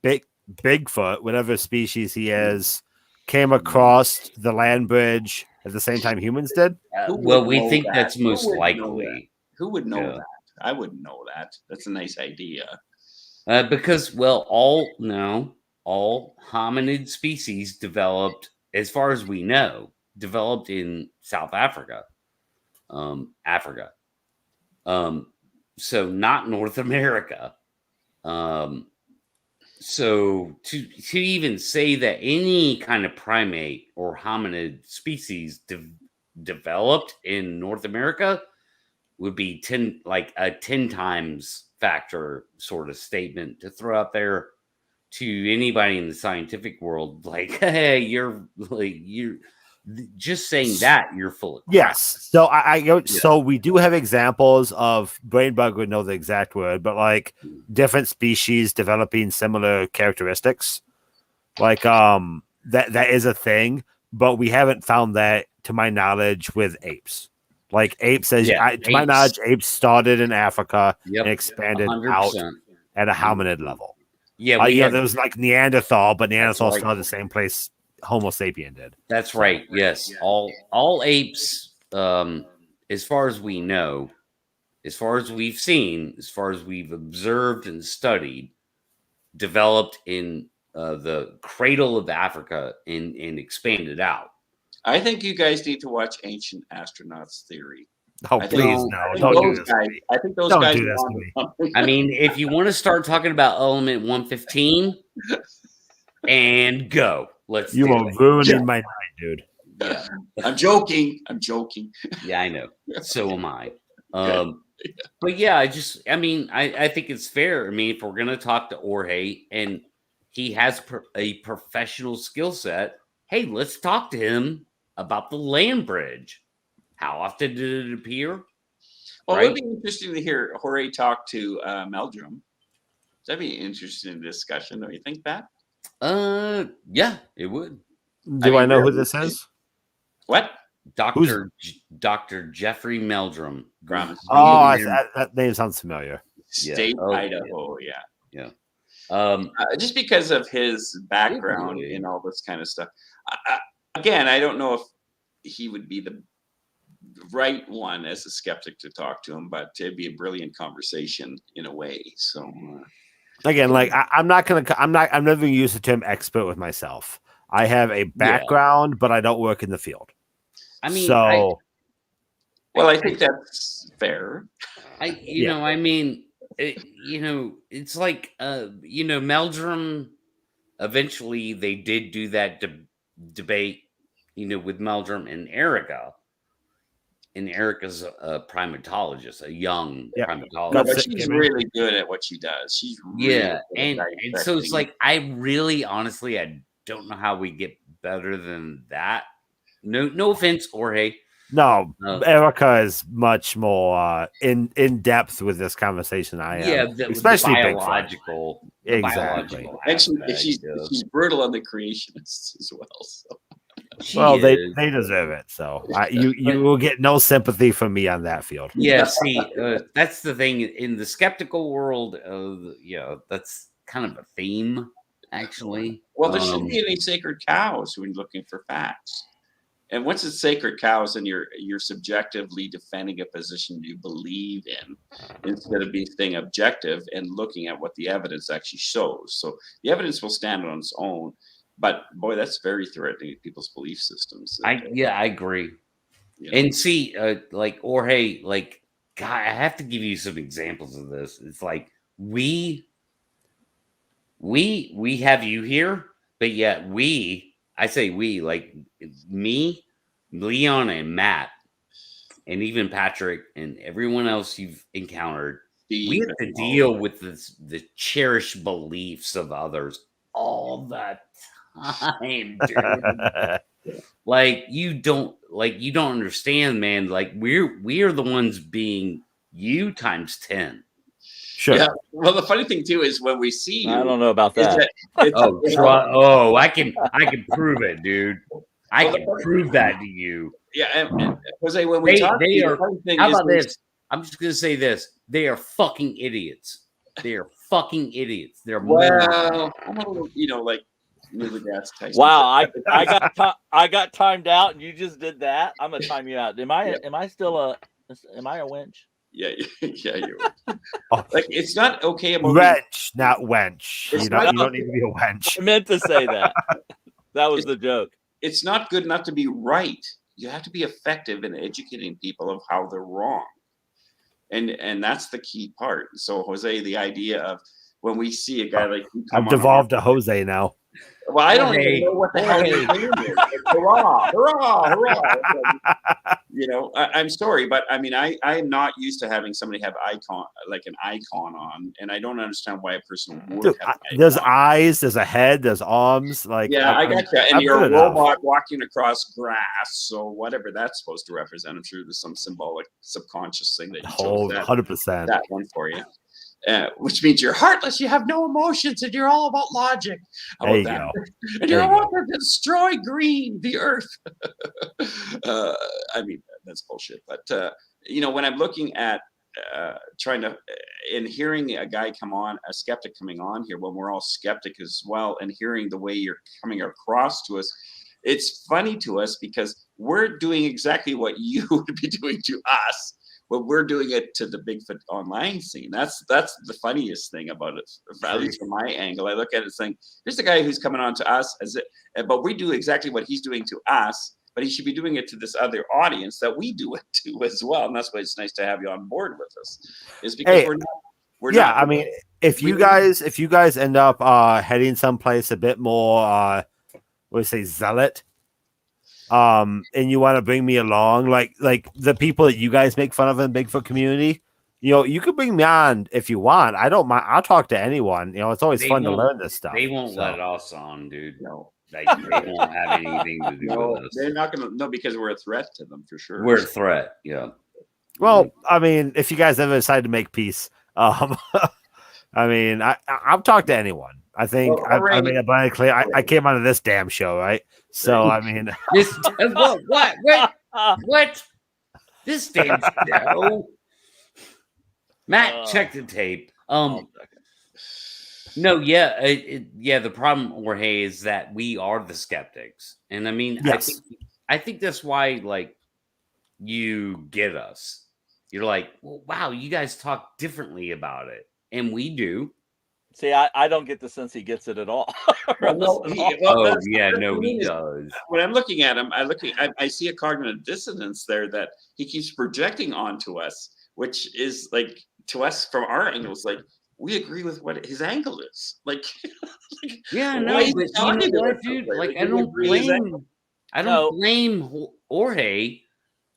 Bigfoot, whatever species he is, came across the land bridge at the same time humans did? Who would Well, we know think that? that's Who most would know likely. Who would know Yeah. that? I wouldn't know that. That's a nice idea. Because, well, all hominid species developed, as far as we know, developed in South Africa. So not North America. So to even say that any kind of primate or hominid species developed in North America would be 10 times factor sort of statement to throw out there to anybody in the scientific world. Like, hey, you're just saying that you're full of crap. Yes. So so we do have examples of Brainbug would know the exact word, but like different species developing similar characteristics. Like that is a thing, but we haven't found that to my knowledge with apes. Like apes, to my knowledge, apes started in Africa and expanded 100%. out at a hominid level. Yeah, there was like Neanderthal, but Neanderthal right. started the same place Homo sapien did. That's right. Yes, all apes, as far as we know, as far as we've seen, as far as we've observed and studied, developed in the cradle of Africa and expanded out. I think you guys need to watch Ancient Astronauts Theory. Oh, please, no. Don't do this to me. I think those Don't guys do this to want me. something. I mean, if you want to start talking about element 115, and go. Let's You do are it. ruining my night, dude. Yeah. I'm joking. Yeah, I know. So am I. But yeah, I think it's fair. I mean, if we're gonna talk to Jorge and he has a professional skill set, hey, let's talk to him about the land bridge. How often did it appear? Well, it would be interesting to hear Jorge talk to Meldrum. That'd be an interesting discussion, don't you think, Pat? Yeah, it would. Do I know who this is? What? Dr. Jeffrey Meldrum. Oh, that name sounds familiar. State Idaho, yeah. Just because of his background in all this kind of stuff. Again, I don't know if he would be the right one as a skeptic to talk to him, but it'd be a brilliant conversation in a way. So again, like I'm never going to use the term expert with myself. I have a background, but I don't work in the field. I mean, I think that's fair. It's like, Meldrum, eventually they did do that debate, with Meldrum and Erica. And Erica's a primatologist, a young primatologist. No, but she's really good at what she does. She's really and so it's like, I really, honestly, I don't know how we get better than that. No offense, Jorge. No, Erica is much more in depth with this conversation. I am, especially biological. Exactly, and she's brutal on the creationists as well. So. Well, they is. deserve it. So you will get no sympathy from me on that field. Yeah, see, that's the thing in the skeptical world. That's kind of a theme, actually. Well, there shouldn't be any sacred cows when you're looking for facts. And once it's sacred cows, then you're subjectively defending a position you believe in, instead of being staying objective and looking at what the evidence actually shows. So the evidence will stand on its own, but boy, that's very threatening to people's belief systems. I agree. You know? And see, like Jorge, like God, I have to give you some examples of this. It's like we have you here, but yet I say we, like me, Leon, and Matt, and even Patrick, and everyone else you've encountered. We have to deal with the cherished beliefs of others all the time, dude. Like you don't understand, man. Like we are the ones being you times 10. Sure. Yeah. Well, the funny thing too is when we see you, I don't know about that. I can prove it, dude. I can prove that to you. Yeah, and Jose, when we talk, they are. How about this? I'm just gonna say this: they are fucking idiots. They are fucking idiots. They're well, like Neil deGrasse Tyson. Wow, I got timed out, and you just did that. I'm gonna time you out. Am I still a winch? Yeah, you. Like it's not okay about wrench, not wench. You don't need to be a wench. I meant to say that. That was the joke. It's not good enough to be right. You have to be effective in educating people of how they're wrong, and that's the key part. So, Jose, the idea of when we see a guy like you I've devolved to Jose now. Well, I don't even know what the hell his name is. Like, hurrah, hurrah, hurrah. I'm sorry, but I mean, I'm not used to having somebody have an icon on, and I don't understand why a person would have there's eyes, there's a head, there's arms. Like, yeah, I got you. And you're a robot walking across grass, so whatever that's supposed to represent, I'm sure there's some symbolic subconscious thing that you chose 100% that one for you. Which means you're heartless, you have no emotions, and you're all about logic. There you go. And you're all to destroy the earth. I mean, that's bullshit. But, when I'm looking at trying to, and hearing a guy a skeptic coming on here, when we're all skeptic as well, and hearing the way you're coming across to us, it's funny to us because we're doing exactly what you would be doing to us. But we're doing it to the Bigfoot online scene. That's the funniest thing about it, at least from my angle. I look at it saying, here's the guy who's coming on to us, but we do exactly what he's doing to us, but he should be doing it to this other audience that we do it to as well. And that's why it's nice to have you on board with us. Is because we're not. I mean, if you guys end up heading someplace a bit more, zealot. And you want to bring me along, like the people that you guys make fun of in the Bigfoot community, you can bring me on if you want. I don't mind. I'll talk to anyone. It's always fun to learn this stuff. They won't let us on, dude. No, they won't have anything to do with us. They're not gonna. No, because we're a threat to them for sure. We're a threat. Yeah. Well, I mean, if you guys ever decide to make peace, I mean, I'll talk to anyone. I think I made it very clear. I came onto this damn show, right? So I mean, what? This damn show. Matt, check the tape. No, the problem, Jorge, is that we are the skeptics, and I mean, yes. I think that's why, like, you get us. You're like, well, wow, you guys talk differently about it, and we do. See, I don't get the sense he gets it at all. He does. When I'm looking at him, I see a cognitive dissonance there that he keeps projecting onto us, which is like, to us from our angles, like, we agree with what his angle is. Like, yeah, no, but you know what, dude? Like, I don't blame Jorge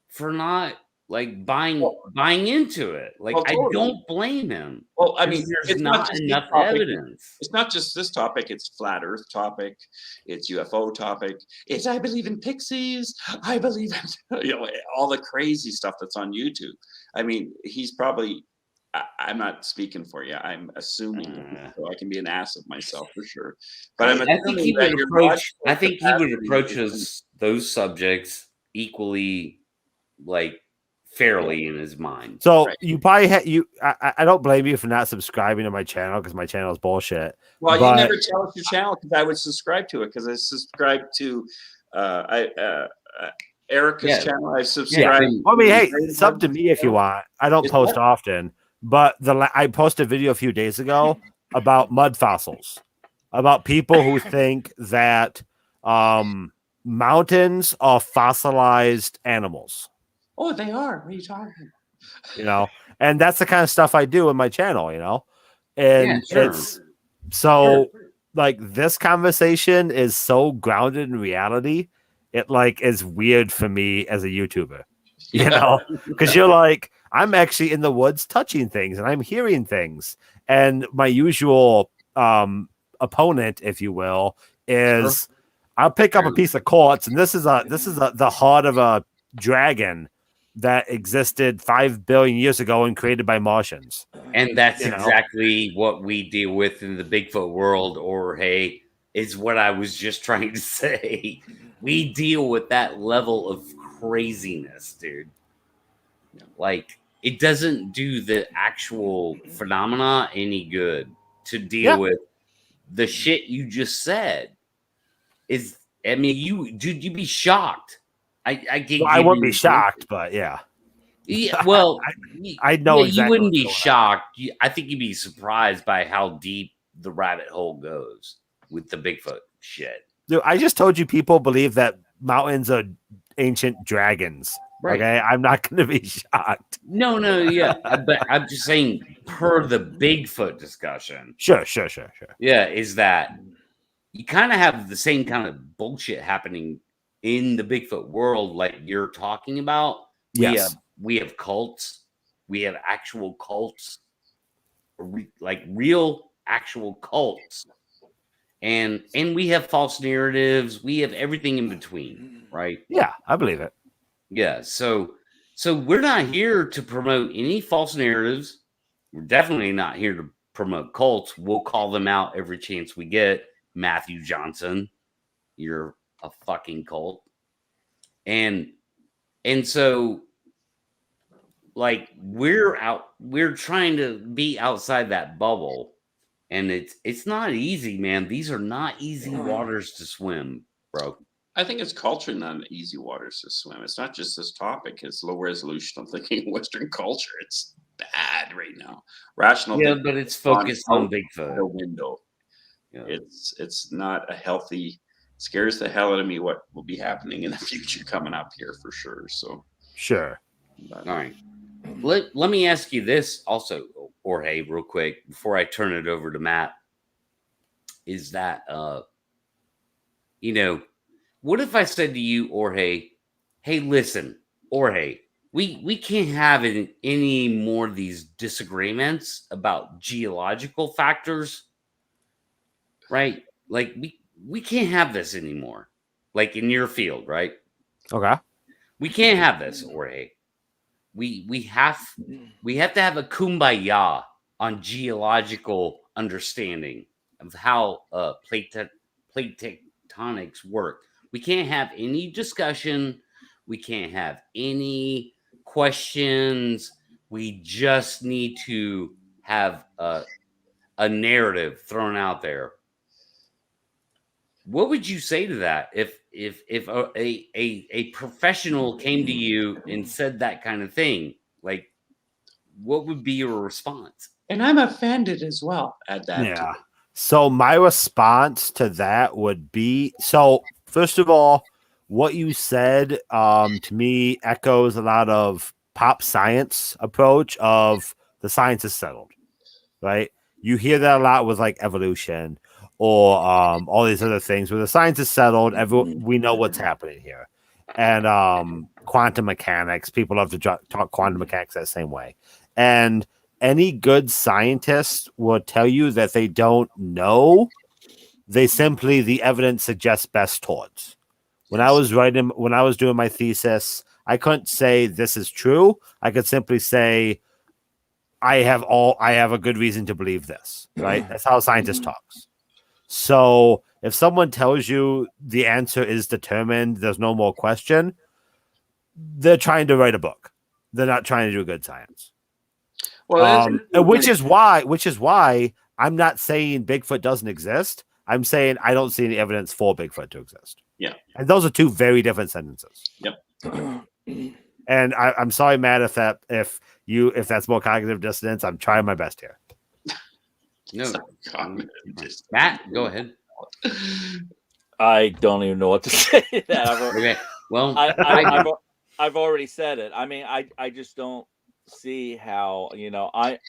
for not, like, buying into it. Like, I don't blame him. Well, I mean, there's not enough evidence. It's not just this topic. It's flat Earth topic. It's UFO topic. It's I believe in pixies. I believe in all the crazy stuff that's on YouTube. I mean, he's probably. I'm not speaking for you. I'm assuming, so I can be an ass of myself for sure. But I think he would approach us those subjects equally, like, fairly in his mind. So Right. you probably I don't blame you for not subscribing to my channel because my channel is bullshit. Well, you but- never tell us your channel because I would subscribe to it because I subscribe to Erica's Yeah. channel. I subscribe. Yeah. I mean, hey, to sub to me if you want. I don't Is post what? often, but I posted a video a few days ago about mud fossils, about people who think that mountains are fossilized animals. Oh, they are. What are you talking about? You know, and that's the kind of stuff I do in my channel. You know, and Yeah, sure. it's so like this conversation is so grounded in reality. It like is weird for me as a YouTuber. You know, because you're like, I'm actually in the woods touching things and I'm hearing things. And my usual opponent, if you will, is I'll pick up a piece of quartz, and this is the heart of a dragon that existed 5 billion years ago and created by Martians. And that's You know? exactly what we deal with in the Bigfoot world, or hey, is what I was just trying to say. We deal with that level of craziness, dude. Like, it doesn't do the actual phenomena any good to deal with the shit you just said. I mean, you'd be shocked. I wouldn't be shocked, but yeah. Yeah, well, I know exactly you wouldn't what's be going on. shocked. I think you'd be surprised by how deep the rabbit hole goes with the Bigfoot shit. Dude, I just told you people believe that mountains are ancient dragons. Right. Okay, I'm not going to be shocked. No, yeah, but I'm just saying, per the Bigfoot discussion. Sure. Yeah, is that you kind of have the same kind of bullshit happening in the Bigfoot world, like you're talking about. Yes. We have cults. We have actual cults, like real actual cults, and we have false narratives. We have everything in between, right? Yeah, I believe it. Yeah. So we're not here to promote any false narratives. We're definitely not here to promote cults. We'll call them out every chance we get. Matthew Johnson, you're a fucking cult, and so. Like we're trying to be outside that bubble, and it's not easy, man. These are not easy waters to swim, bro. I think it's culture, not easy waters to swim. It's not just this topic. It's low resolution. I'm thinking Western culture. It's bad right now. Rational. Yeah, but it's focused on Bigfoot. The window. Yeah. It's not a healthy. Scares the hell out of me what will be happening in the future coming up here for sure. So sure. But, all right. Let me ask you this also, Jorge, real quick before I turn it over to Matt. Is that what if I said to you, Jorge, hey, listen, Jorge, we can't have any more of these disagreements about geological factors, right? Like we can't have this anymore. Like in your field, right? Okay. We can't have this, Jorge. We have to have a kumbaya on geological understanding of how plate tectonics work. We can't have any discussion. We can't have any questions. We just need to have a narrative thrown out there. What would you say to that if a professional came to you and said that kind of thing? Like, what would be your response? and I'm offended as well at that. Yeah. So my response to that would be, so first of all, what you said to me echoes a lot of pop science approach of the science is settled, right? You hear that a lot with like evolution or all these other things where the science is settled. We know what's happening here. And quantum mechanics, people love to talk quantum mechanics that same way. And any good scientist will tell you that they don't know. They simply, the evidence suggests best towards. When I was doing my thesis, I couldn't say this is true. I could simply say, I have a good reason to believe this, right? That's how a scientist talks. So If someone tells you the answer is determined, there's no more question, they're trying to write a book. They're not trying to do good science. Well, which is why I'm not saying Bigfoot doesn't exist. I'm saying I don't see any evidence for Bigfoot to exist. Yeah. And those are two very different sentences. Yep. And I'm sorry, Matt, if that's more cognitive dissonance. I'm trying my best here. No, Matt, go ahead. I don't even know what to say. Okay. Well, I've already said it. I mean, I just don't see how,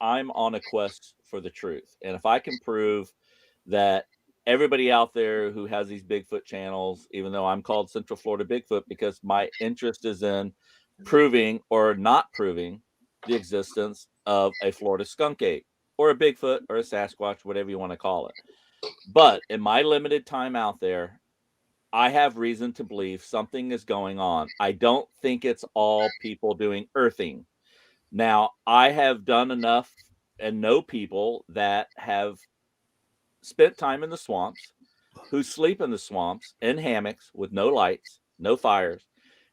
I'm on a quest for the truth. And if I can prove that everybody out there who has these Bigfoot channels, even though I'm called Central Florida Bigfoot because my interest is in proving or not proving the existence of a Florida skunk ape or a Bigfoot or a Sasquatch, whatever you want to call it. But in my limited time out there, I have reason to believe something is going on. I don't think it's all people doing earthing. Now, I have done enough and know people that have spent time in the swamps, who sleep in the swamps in hammocks with no lights, no fires,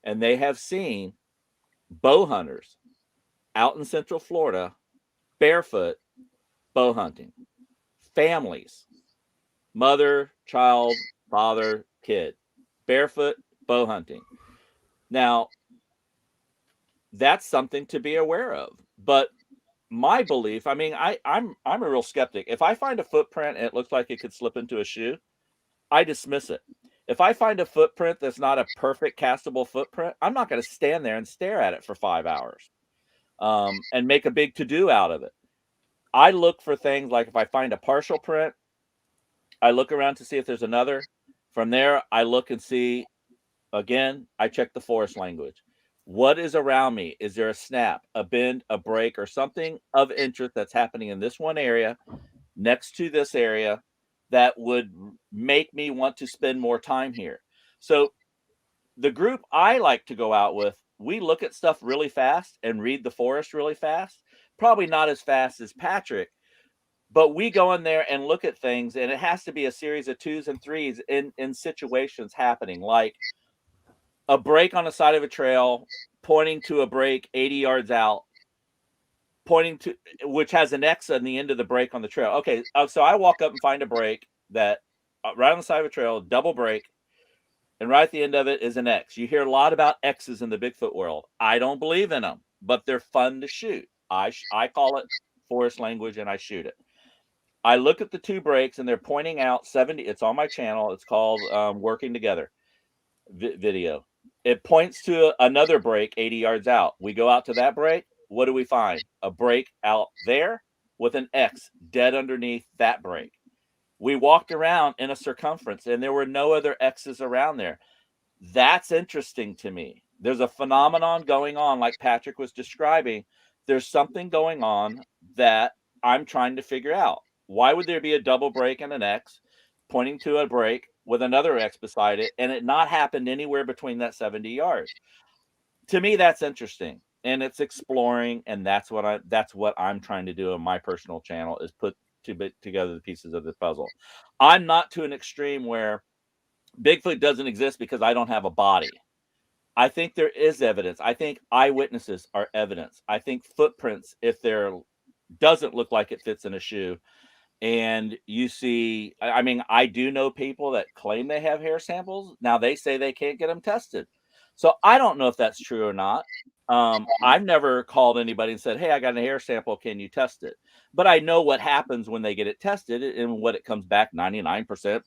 and they have seen bow hunters out in Central Florida barefoot bow hunting. Families, mother, child, father, kid, barefoot bow hunting. Now, that's something to be aware of. But my belief, I mean, I'm a real skeptic. If I find a footprint and it looks like it could slip into a shoe, I dismiss it. If I find a footprint that's not a perfect castable footprint, I'm not going to stand there and stare at it for 5 hours and make a big to-do out of it. I look for things like if I find a partial print, I look around to see if there's another. From there, I look and see, again, I check the forest language. What is around me? Is there a snap, a bend, a break, or something of interest that's happening in this one area next to this area that would make me want to spend more time here? So the group I like to go out with, we look at stuff really fast and read the forest really fast. Probably not as fast as Patrick, but we go in there and look at things, and it has to be a series of 2s and 3s in situations happening, like a break on the side of a trail, pointing to a break 80 yards out, pointing to which has an X on the end of the break on the trail. Okay, so I walk up and find a break that right on the side of a trail, double break, and right at the end of it is an X. You hear a lot about X's in the Bigfoot world. I don't believe in them, but they're fun to shoot. I call it forest language, and I shoot it. I look at the 2 breaks, and they're pointing out 70. It's on my channel. It's called Working Together video. It points to another break 80 yards out. We go out to that break. What do we find? A break out there with an X dead underneath that break. We walked around in a circumference, and there were no other X's around there. That's interesting to me. There's a phenomenon going on, like Patrick was describing. There's something going on that I'm trying to figure out. Why would there be a double break and an X pointing to a break with another X beside it, and it not happened anywhere between that 70 yards? To me, that's interesting, and it's exploring, and that's what I'm trying to do on my personal channel, is put together the pieces of the puzzle. I'm not to an extreme where Bigfoot doesn't exist because I don't have a body. I think there is evidence. I think eyewitnesses are evidence. I think footprints, if there doesn't look like it fits in a shoe, and you see, I mean, I do know people that claim they have hair samples. Now they say they can't get them tested. So I don't know if that's true or not. I've never called anybody and said, hey, I got a hair sample. Can you test it? But I know what happens when they get it tested and what it comes back 99%.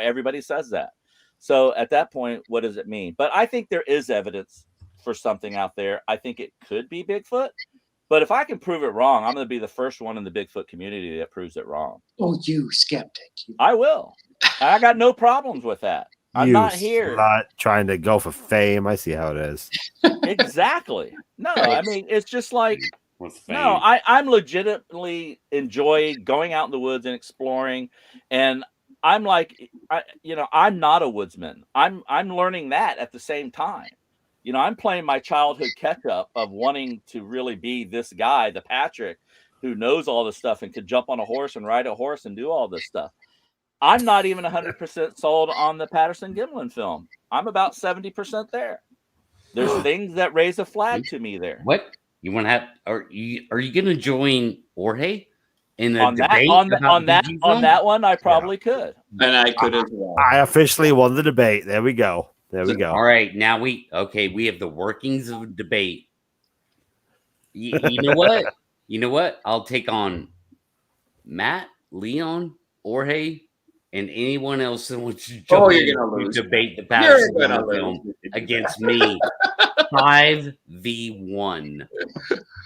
Everybody says that. So at that point, what does it mean? But I think there is evidence for something out there. I think it could be Bigfoot. But if I can prove it wrong, I'm going to be the first one in the Bigfoot community that proves it wrong. Oh, you skeptic. I will. I got no problems with that. I'm not here. Not trying to go for fame. I see how it is. Exactly. No, I mean, it's just like, no, I'm legitimately enjoy going out in the woods and exploring. And I'm like, I'm not a woodsman. I'm learning that at the same time. I'm playing my childhood catch up of wanting to really be this guy, the Patrick, who knows all this stuff and could jump on a horse and ride a horse and do all this stuff. I'm not even 100% sold on the Patterson-Gimlin film. I'm about 70% there. There's things that raise a flag to me there. What you want to have? Are you going to join Jorge in a On that, debate on about that, PG on film? that one, I probably could. And I could as well. I officially won the debate. There we go. There we go. All right, now we have the workings of a debate. You know what? You know what? I'll take on Matt, Leon, Jorge, and anyone else that wants to Oh, join you're gonna lose. debate the You're Patterson gonna film lose. against me. 5v1.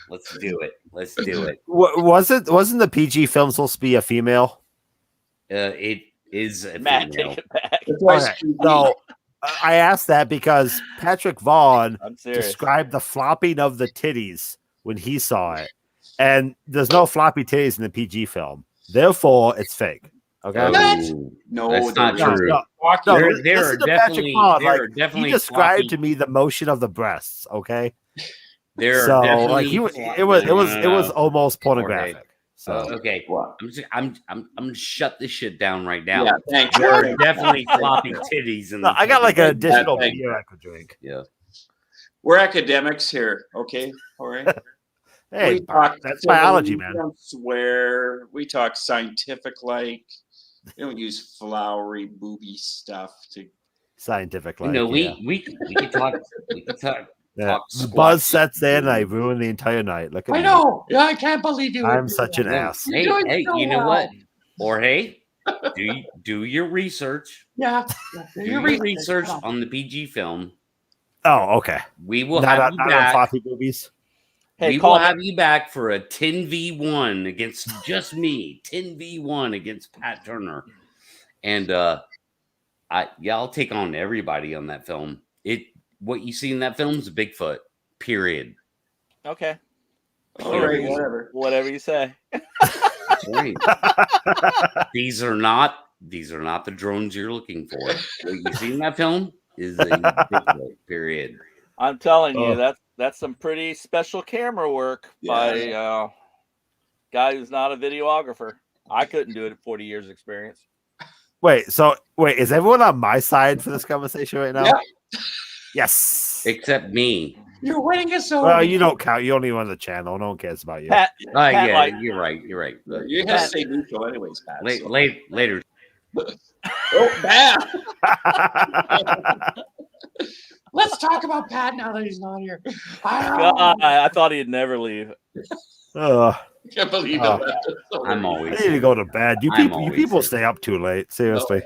Let's do it. Let's do it. Wasn't the PG film supposed to be a female? It is a Matt, female. take it back. That's why Okay, it's so I asked that because Patrick Vaughn I'm serious. described the flopping of the titties when he saw it, and there's no floppy titties in the PG film. Therefore, it's fake. Okay. Oh, No, that's not there is. true. No, There listen are to Patrick definitely Vaughn. there Like, are definitely he described floppy- to me the motion of the breasts. Okay. There are So definitely like it was almost pornographic. So okay. What? I'm gonna shut this shit down right now. Yeah, thanks. There are definitely floppy titties in no, the I got like an PG. additional thank beer I could drink. Yeah. We're academics here, okay? All right. Hey, We talk that's civil, biology, we man. don't swear. We talk scientific like. We don't use flowery booby stuff to. Scientific, You like know, yeah. we can talk. We can talk. Yeah. talk The squat. buzz sets in, I ruin the entire night. Look at I me. know. Yeah, I can't believe you. I'm such an Well, ass. You're hey, doing hey, so you know well. what? Or hey, do your research. Yeah. Do your research on the PG film. Oh, okay. We will Not have on you back. floppy boobies. Hey, We call will me. have you back for a 10v1 against just me. 10v1 against Pat Turner. And I'll take on everybody on that film. What you see in that film is a Bigfoot. Period. Okay. All right, whatever. Whatever you say. That's right. These are not the drones you're looking for. What you see in that film is a Bigfoot. Period. I'm telling you, Oh. that's some pretty special camera work by a guy who's not a videographer. I couldn't do it at 40 years experience. Wait, is everyone on my side for this conversation right now? Yeah. Yes. Except me. You're winning us over. Well, you don't count. You only run the channel. No one cares about you. Pat, Pat, Yeah, like, you're right. You're right. You have to say neutral, anyways, Pat. so. Later. Oh, bad. Let's talk about Pat now that he's not here. God, I thought he'd never leave. Ugh. I can't believe Oh. it. I'm I always. need to go to bed. You I'm people, you always people here. stay up too late. Seriously.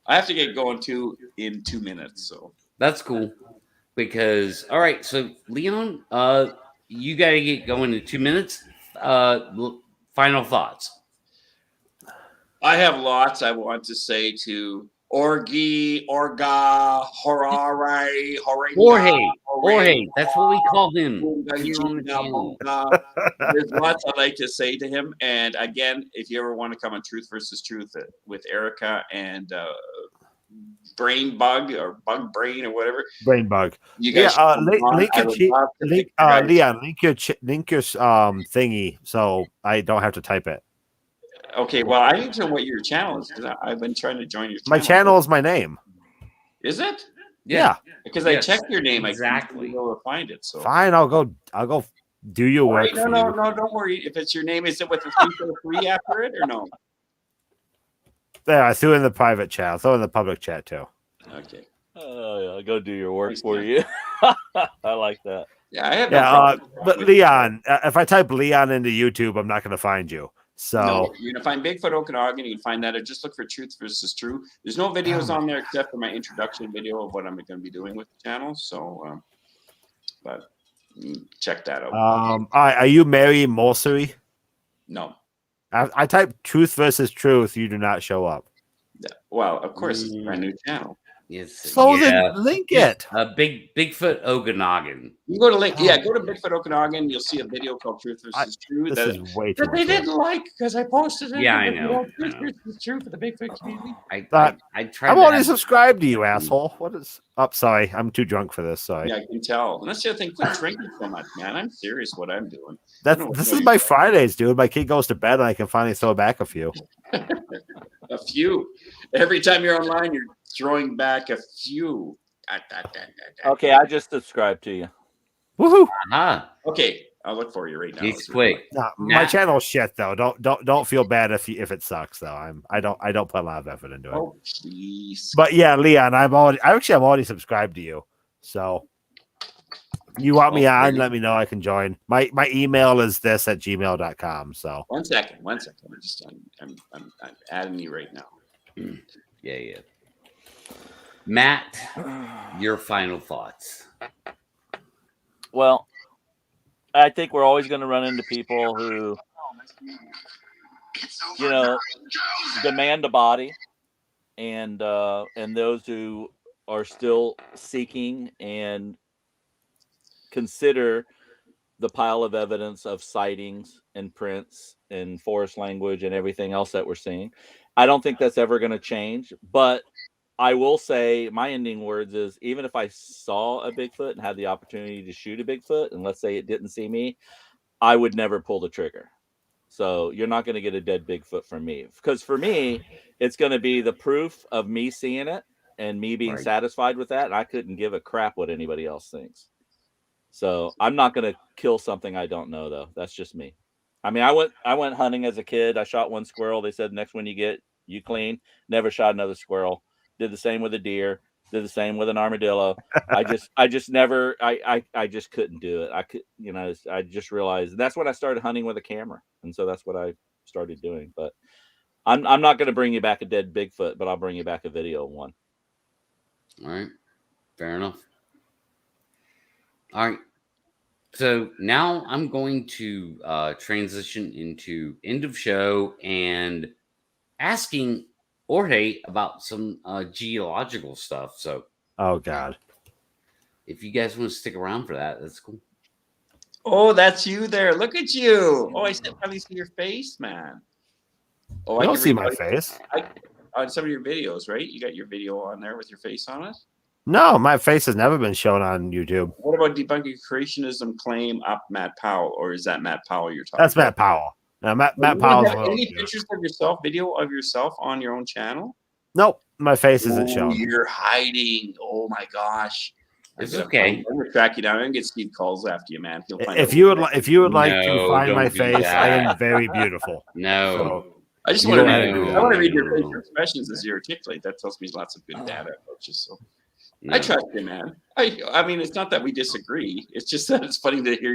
I have to get going too in 2 minutes. So That's cool. Because all right, so Leon, you got to get going in 2 minutes. Final thoughts. I have lots I want to say to Orgi, Orga, Horare, Jorge, that's what we call him here on the channel. There's lots I'd like to say to him. And again, if you ever want to come on Truth versus Truth with Erica and Brain Bug or Bug Brain or whatever, Brain bug. you guys Yeah. should come on. Link I your would cheat. love to Link, pick you guys. Leon. Link your thingy, so I don't have to type it. Okay, well, I need to know what your channel is because I've been trying to join your channel. My channel is my name. Is it? Yeah. Because Yes, I checked your name, exactly. I couldn't be able to find it. So Fine. I'll go do your work. Wait, no, for no, you. no, don't worry. If it's your name, is it with the 3 after it or no? There, I threw in the private chat. I'll throw in the public chat too. Okay. Oh, yeah, go do your work Thanks, for man. you. I like that. Yeah, I have no Yeah, problem but with- Leon, if I type Leon into YouTube, I'm not going to find you. So No, you're gonna find Bigfoot Okanagan. You can find that. Or just look for Truth versus True. There's no videos on there except for my introduction video of what I'm going to be doing with the channel. So, but check that out. all right, are you Mary Morsery? No, I type Truth versus Truth. You do not show up. yeah. Well, of course, it's a brand new channel. Yes. So yeah. then link it. Bigfoot Okanagan. You go to link, yeah, go to Bigfoot Okanagan. You'll see a video called Truth versus True This that, is way too that they much. work. didn't like because I posted it. Yeah, I But know, I Truth know. versus True for the Bigfoot community. I tried. I'm to already have- subscribed to you, asshole. What is up? Sorry, I'm too drunk for this. Sorry. Yeah, I can tell. And that's the other thing. Quit drinking so much, man. I'm serious. What I'm doing. That's I don't know this what is you my got. Fridays, dude. My kid goes to bed and I can finally throw back a few. A few. Every time you're online, you're throwing back a few. Okay, I just subscribed to you. Woohoo! Okay, I'll look for you right now. It's quick. No, my channel's shit though. Don't feel bad if it sucks though. I don't put a lot of effort into it. Oh please. But yeah, Leon, I've already subscribed to you. So you want me on, let me know. I can join. My email is this@gmail.com. So 1 second. I'm adding you right now. Yeah. Matt, your final thoughts. Well, I think we're always going to run into people who, demand a body, and those who are still seeking and consider the pile of evidence of sightings and prints and forest language and everything else that we're seeing. I don't think that's ever going to change, but I will say my ending words is, even if I saw a Bigfoot and had the opportunity to shoot a Bigfoot, and let's say it didn't see me, I would never pull the trigger. So you're not going to get a dead Bigfoot from me, because for me, it's going to be the proof of me seeing it and me being satisfied with that. And I couldn't give a crap what anybody else thinks. So I'm not going to kill something I don't know, though. That's just me. I mean, I went hunting as a kid. I shot one squirrel. They said, next one you get, you clean. Never shot another squirrel. Did the same with a deer. Did the same with an armadillo. I just never. I just couldn't do it. I just realized that's when I started hunting with a camera, and so that's what I started doing. But I'm not going to bring you back a dead Bigfoot, but I'll bring you back a video of one. All right, fair enough. All right, so now I'm going to transition into end of show and asking Jorge about some geological stuff. So, oh god, if you guys want to stick around for that, that's cool. Oh, that's you there. Look at you. Oh, I said probably see your face, man. Oh, I don't see my face on some of your videos, right? You got your video on there with your face on it. No, my face has never been shown on YouTube. What about debunking creationism claim up Matt Powell, or is that Matt Powell you're talking That's about? Matt Powell. Now, Matt Powell's any pictures of yourself, video of yourself on your own channel? Nope, my face isn't shown. You're hiding. Oh my gosh. It's okay. I'm gonna track you down. I'm gonna get Steve calls after you, man. He'll find if you would like to find my face, that. I am very beautiful. No. So, I just want to read. do that. I want to read your facial expressions as you articulate. That tells me lots of good data approaches. So No. I trust you, man. I mean, it's not that we disagree. It's just that it's funny to hear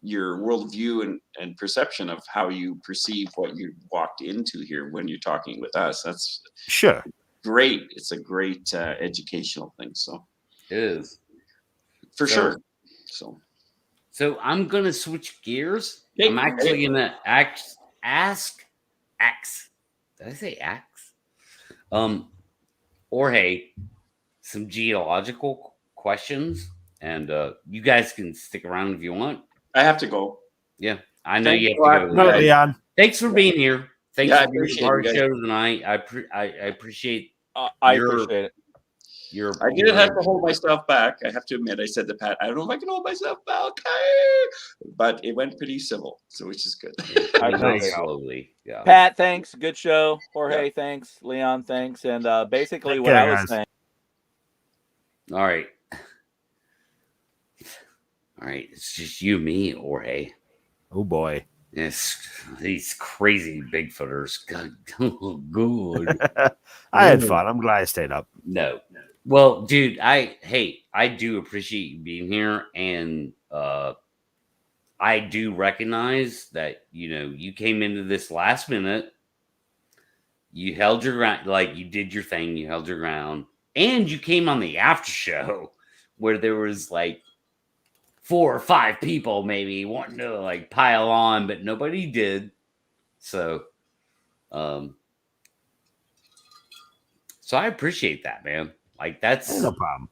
your worldview and perception of how you perceive what you walked into here when you're talking with us. That's sure great. It's a great educational thing. So It is. for sure. So I'm gonna switch gears. Hey, I'm actually gonna ask. Did I say axe? Jorge, some geological questions, and you guys can stick around if you want. I have to go. Yeah, I know Thank you you, have to go. no, Leon. Thanks for being here. Thanks Yeah, I for being appreciate part it, of the guys. show tonight. I appreciate. I appreciate it. I didn't have to hold myself back. I have to admit, I said to Pat, I don't know if I can hold myself back, but it went pretty civil, so which is good. Nice slowly. Yeah. Pat, thanks. Good show. Jorge, thanks. Leon, thanks. And basically, what I was saying. All right. All right. It's just you, me, Jorge. Oh boy. Yes, these crazy Bigfooters. Good. I had fun. I'm glad I stayed up. No. Well, dude, I do appreciate you being here, and I do recognize that you came into this last minute. You held your ground, like you did your thing. You held your ground, and you came on the after show where there was like 4 or 5 people maybe wanting to like pile on, but nobody did. So, so I appreciate that, man. Like that's no problem,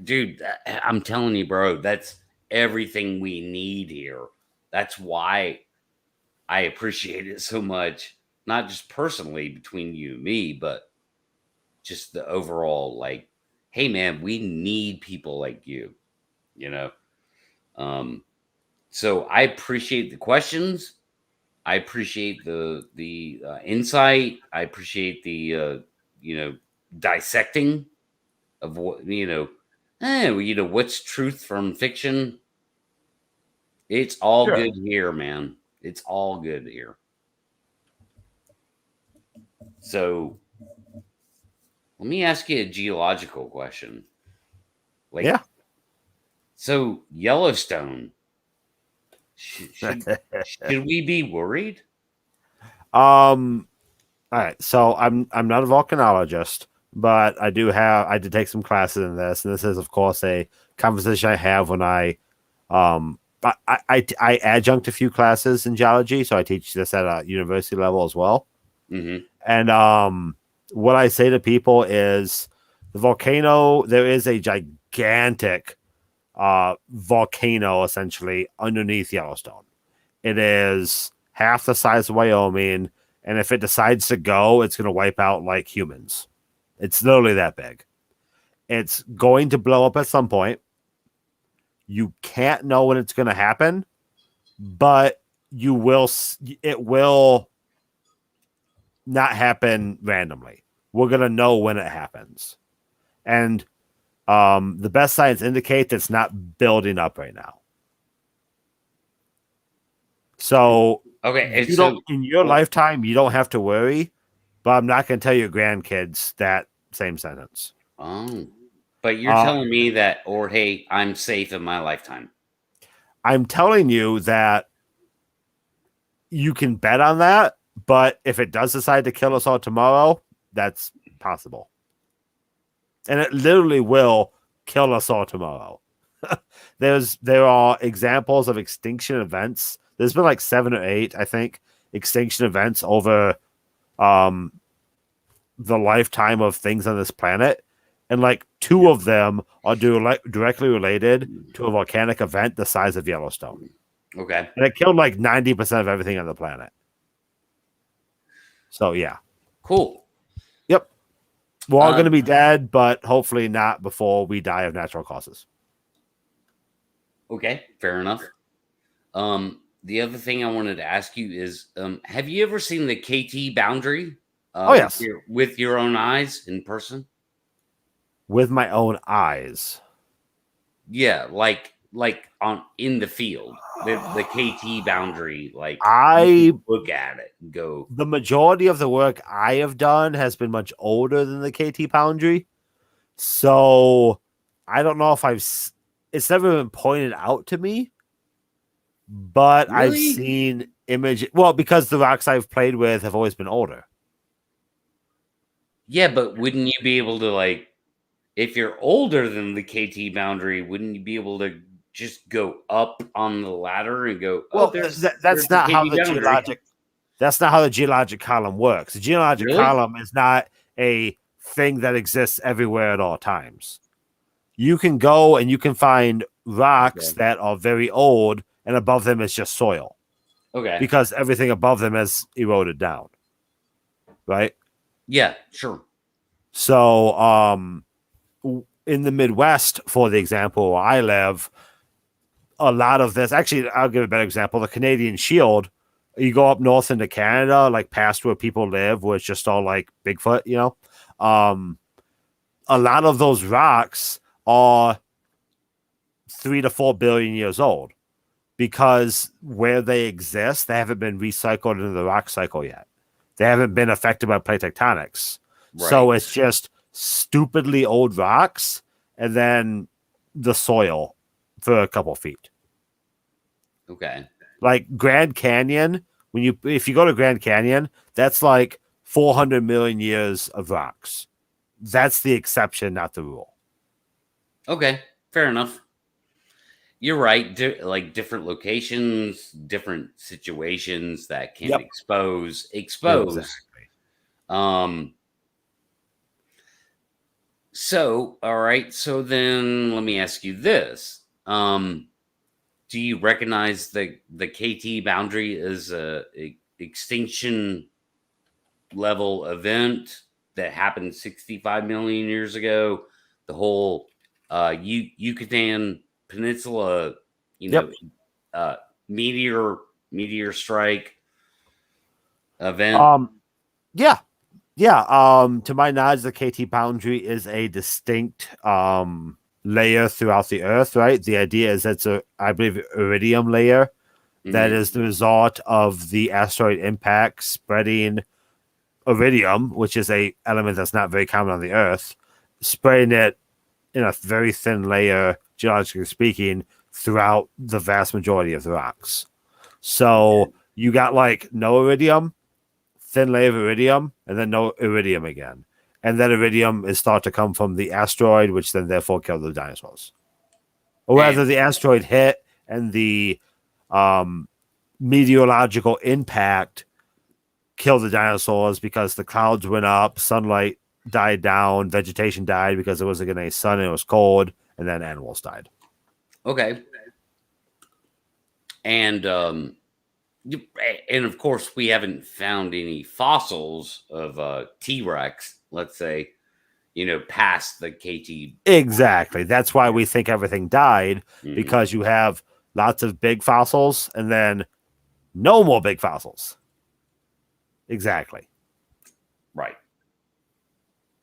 dude. I'm telling you, bro, that's everything we need here. That's why I appreciate it so much. Not just personally between you and me, but just the overall, like, hey, man, we need people like you. So I appreciate the questions. I appreciate the insight. I appreciate the dissecting of what what's truth from fiction. It's all Sure. good here, man. It's all good here. So let me ask you a geological question. Like, Yeah. so Yellowstone, should we be worried? All right. So I'm not a volcanologist, but I did take some classes in this, and this is of course a conversation I have when I adjunct a few classes in geology, so I teach this at a university level as well. Mm-hmm. And what I say to people is the volcano, there is a gigantic volcano essentially underneath Yellowstone. It is half the size of Wyoming, and if it decides to go, it's going to wipe out like humans. It's literally that big. It's going to blow up at some point. You can't know when it's going to happen, but it will not happen randomly. We're going to know when it happens. And the best signs indicate that it's not building up right now. So Okay, in your lifetime, you don't have to worry, but I'm not going to tell your grandkids that same sentence. Oh, but you're telling me that, or hey, I'm safe in my lifetime. I'm telling you that you can bet on that, but if it does decide to kill us all tomorrow, that's possible. And it literally will kill us all tomorrow. There are examples of extinction events. There's been like 7 or 8, I think, extinction events over the lifetime of things on this planet. And like 2 of them are directly related to a volcanic event the size of Yellowstone. Okay. And it killed like 90% of everything on the planet. So, yeah. Cool. Yep. We're all going to be dead, but hopefully not before we die of natural causes. Okay, fair enough. The other thing I wanted to ask you is, have you ever seen the KT boundary? Oh, yes. With your own eyes in person? With my own eyes. Yeah, like in the field, the KT boundary. Like, I look at it and go. The majority of the work I have done has been much older than the KT boundary, so I don't know if it's never been pointed out to me, but Really? I've seen images. Well, because the rocks I've played with have always been older. Yeah, but wouldn't you be able to, like, if you're older than the KT boundary, wouldn't you be able to just go up on the ladder and go? Well, that's not how the boundary. geologic. That's not how the geologic column works. The geologic column is not a thing that exists everywhere at all times. You can go and you can find rocks that are very old, and above them is just soil. Okay. Because everything above them has eroded down. Right? Yeah, sure. So, in the Midwest, for the example where I live, a lot of this, actually, I'll give a better example. The Canadian Shield, you go up north into Canada, like past where people live, where it's just all like Bigfoot, a lot of those rocks are 3 to 4 billion years old because where they exist, they haven't been recycled into the rock cycle yet. They haven't been affected by plate tectonics. Right. So it's just stupidly old rocks and then the soil for a couple feet. Okay. Like Grand Canyon, if you go to Grand Canyon, that's like 400 million years of rocks. That's the exception, not the rule. Okay, fair enough. You're right. Like different locations, different situations that can expose. Exactly. So, all right. So then let me ask you this. Do you recognize the KT boundary as a extinction level event that happened 65 million years ago? The whole Yucatan Peninsula, meteor strike. event? Yeah. To my knowledge, the KT boundary is a distinct layer throughout the Earth, right? The idea is it's I believe, iridium layer that is the result of the asteroid impact spreading iridium, which is a element that's not very common on the Earth, spreading it in a very thin layer, geologically speaking, throughout the vast majority of the rocks. So you got like no iridium, thin layer of iridium, and then no iridium again. And that iridium is thought to come from the asteroid, which then therefore killed the dinosaurs. Or rather, the asteroid hit and the meteorological impact killed the dinosaurs because the clouds went up, sunlight died down, vegetation died because there wasn't any sun and it was cold, and then animals died. Okay. And of course, we haven't found any fossils of T-Rex, let's say, past the KT. Exactly. That's why we think everything died, because you have lots of big fossils and then no more big fossils. Exactly. Right.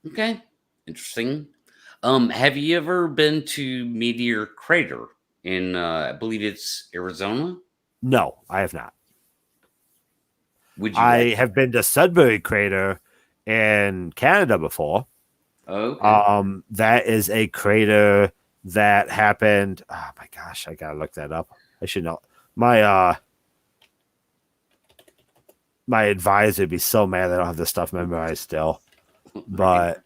Okay. Interesting. Have you ever been to Meteor Crater in, I believe it's Arizona? No, I have not. Would you? I have been to Sudbury Crater in Canada before. Okay. That is a crater that happened. Oh my gosh, I gotta look that up. I should know. My advisor would be so mad that I don't have this stuff memorized still. But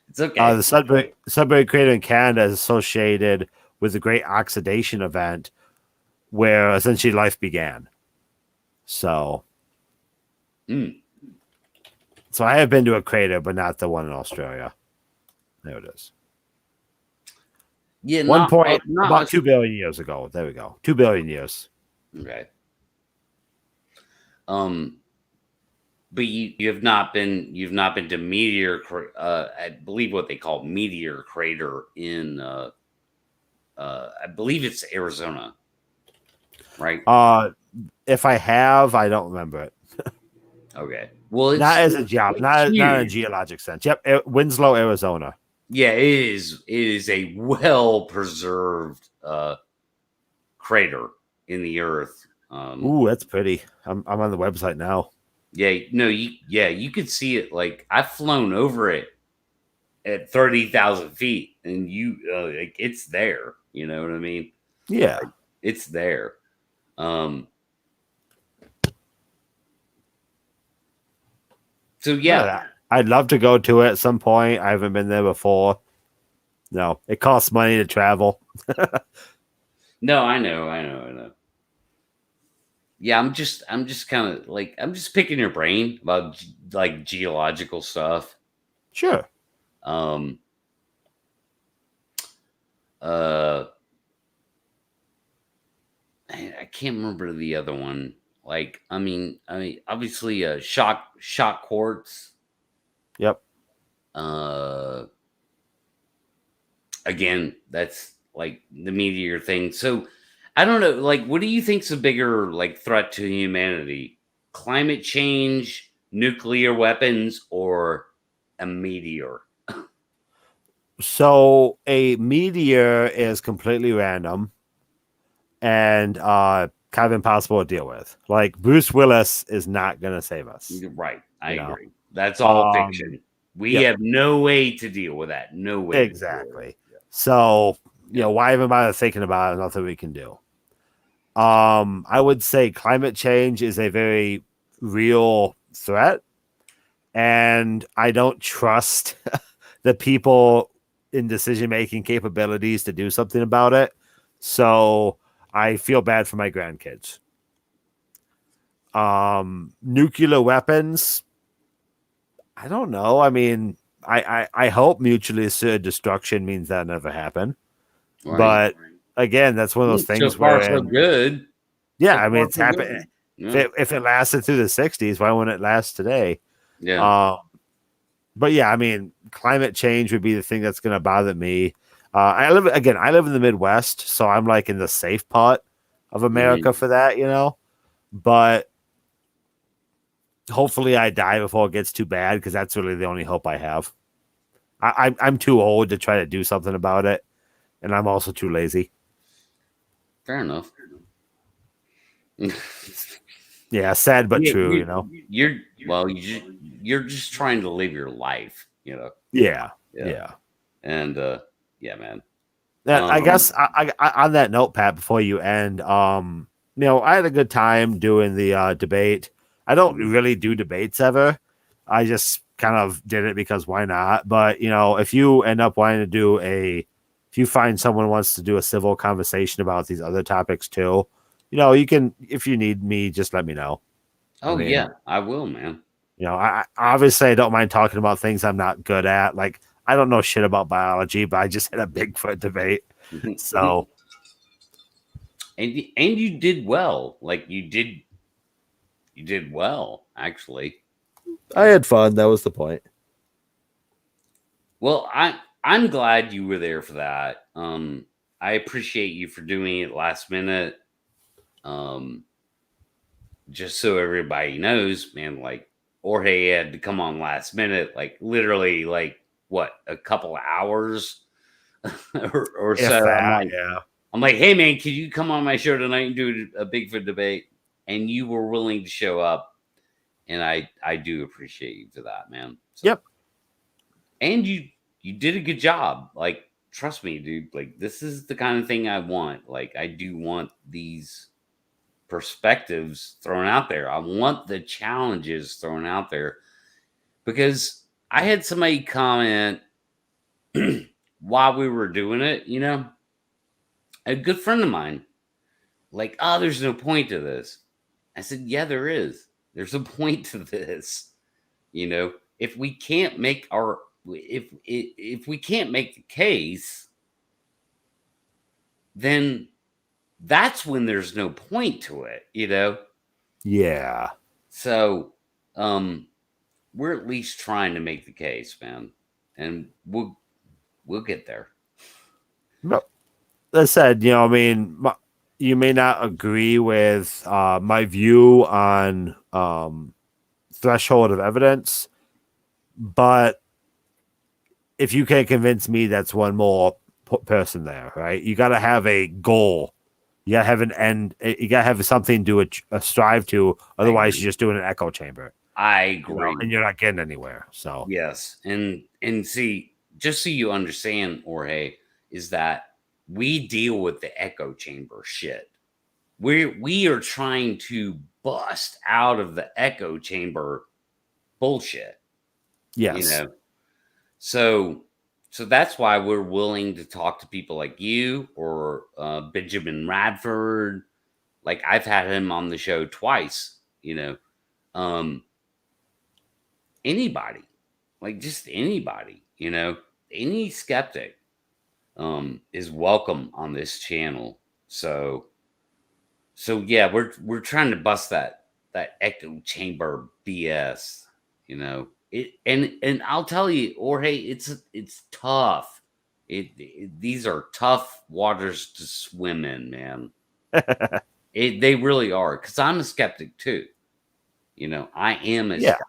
it's okay. The Sudbury Crater in Canada is associated with the Great Oxidation Event, where essentially life began. So, so I have been to a crater, but not the one in Australia. There it is. Yeah, about 2 billion years ago. There we go. 2 billion years. Okay. But you have not been to Meteor I believe what they call Meteor Crater in I believe it's Arizona. Right? If I have, I don't remember it. Okay. Well, it's not in a geologic sense. Yep, Winslow, Arizona. Yeah, it is a well preserved crater in the earth. Ooh, that's pretty. I'm on the website now. Yeah, no, you could see it. Like, I've flown over it at 30,000 feet, and like, it's there. You know what I mean? Yeah, like, it's there. So yeah, I'd love to go to it at some point. I haven't been there before. No, it costs money to travel. No, I know. Yeah, I'm just kind of like, I'm just picking your brain about like geological stuff. Sure. I can't remember the other one. Like, I mean, obviously, shock quartz. Yep. Again, that's like the meteor thing. So, I don't know. Like, what do you think's a bigger like threat to humanity? Climate change, nuclear weapons, or a meteor? So a meteor is completely random and kind of impossible to deal with. Like, Bruce Willis is not going to save us. Right. I agree. That's all fiction. We have no way to deal with that. No way. Exactly. So, why even bother thinking about it? Nothing we can do. I would say climate change is a very real threat, and I don't trust the people in decision-making capabilities to do something about it. So I feel bad for my grandkids. Nuclear weapons, I don't know. I mean, I hope mutually assured destruction means that never happened. Right. But again, that's one of those things so far, so good. Yeah, I mean, it's happened. Yeah. If it lasted through the 60s, why wouldn't it last today? Yeah. But yeah, I mean, climate change would be the thing that's going to bother me. I live in the Midwest, so I'm like in the safe part of America for that, But hopefully I die before it gets too bad, because that's really the only hope I have. I'm too old to try to do something about it, and I'm also too lazy. Fair enough. Yeah, sad but true, you know. You're just trying to live your life, you know. Yeah. And yeah, man. I guess I on that note, Pat, before you end, I had a good time doing the debate. I don't really do debates ever. I just kind of did it because why not? But if you end up wanting to do if you find someone who wants to do a civil conversation about these other topics too, you can, if you need me, just let me know. Oh, yeah, I will, man. I obviously I don't mind talking about things I'm not good at. Like, I don't know shit about biology, but I just had a Bigfoot debate. So, and you did well. Like, you did well, actually. I had fun. That was the point. Well, I'm glad you were there for that. I appreciate you for doing it last minute. Just so everybody knows, man, like, Jorge had to come on last minute, like literally, like what, a couple of hours or so. I'm like, hey man, can you come on my show tonight and do a Bigfoot debate? And you were willing to show up, and I do appreciate you for that, man. So, yep. And you did a good job. Like, trust me, dude. Like, this is the kind of thing I want. Like, I do want these perspectives thrown out there. I want the challenges thrown out there, because I had somebody comment while we were doing it, a good friend of mine, like, oh, there's no point to this. I said, yeah, there is. There's a point to this. If we can't make if we can't make the case, then that's when there's no point to it, Yeah. So, we're at least trying to make the case, man, and we'll get there. No, that said, you may not agree with my view on threshold of evidence, but if you can't convince me, that's one more person there, right? You got to have a goal. You got to have an end. You got to have something to strive to. Otherwise, you're just doing an echo chamber. I agree. And you're not getting anywhere. So, yes. And see, just so you understand, Jorge, is that we deal with the echo chamber shit. We are trying to bust out of the echo chamber bullshit. Yes. So that's why we're willing to talk to people like you or Benjamin Radford. Like, I've had him on the show twice, anybody, like, just anybody, any skeptic is welcome on this channel. So yeah, we're trying to bust that echo chamber BS, it, and I'll tell you, Jorge, it's tough. These are tough waters to swim in, man. They really are, because I'm a skeptic too. I am a skeptic,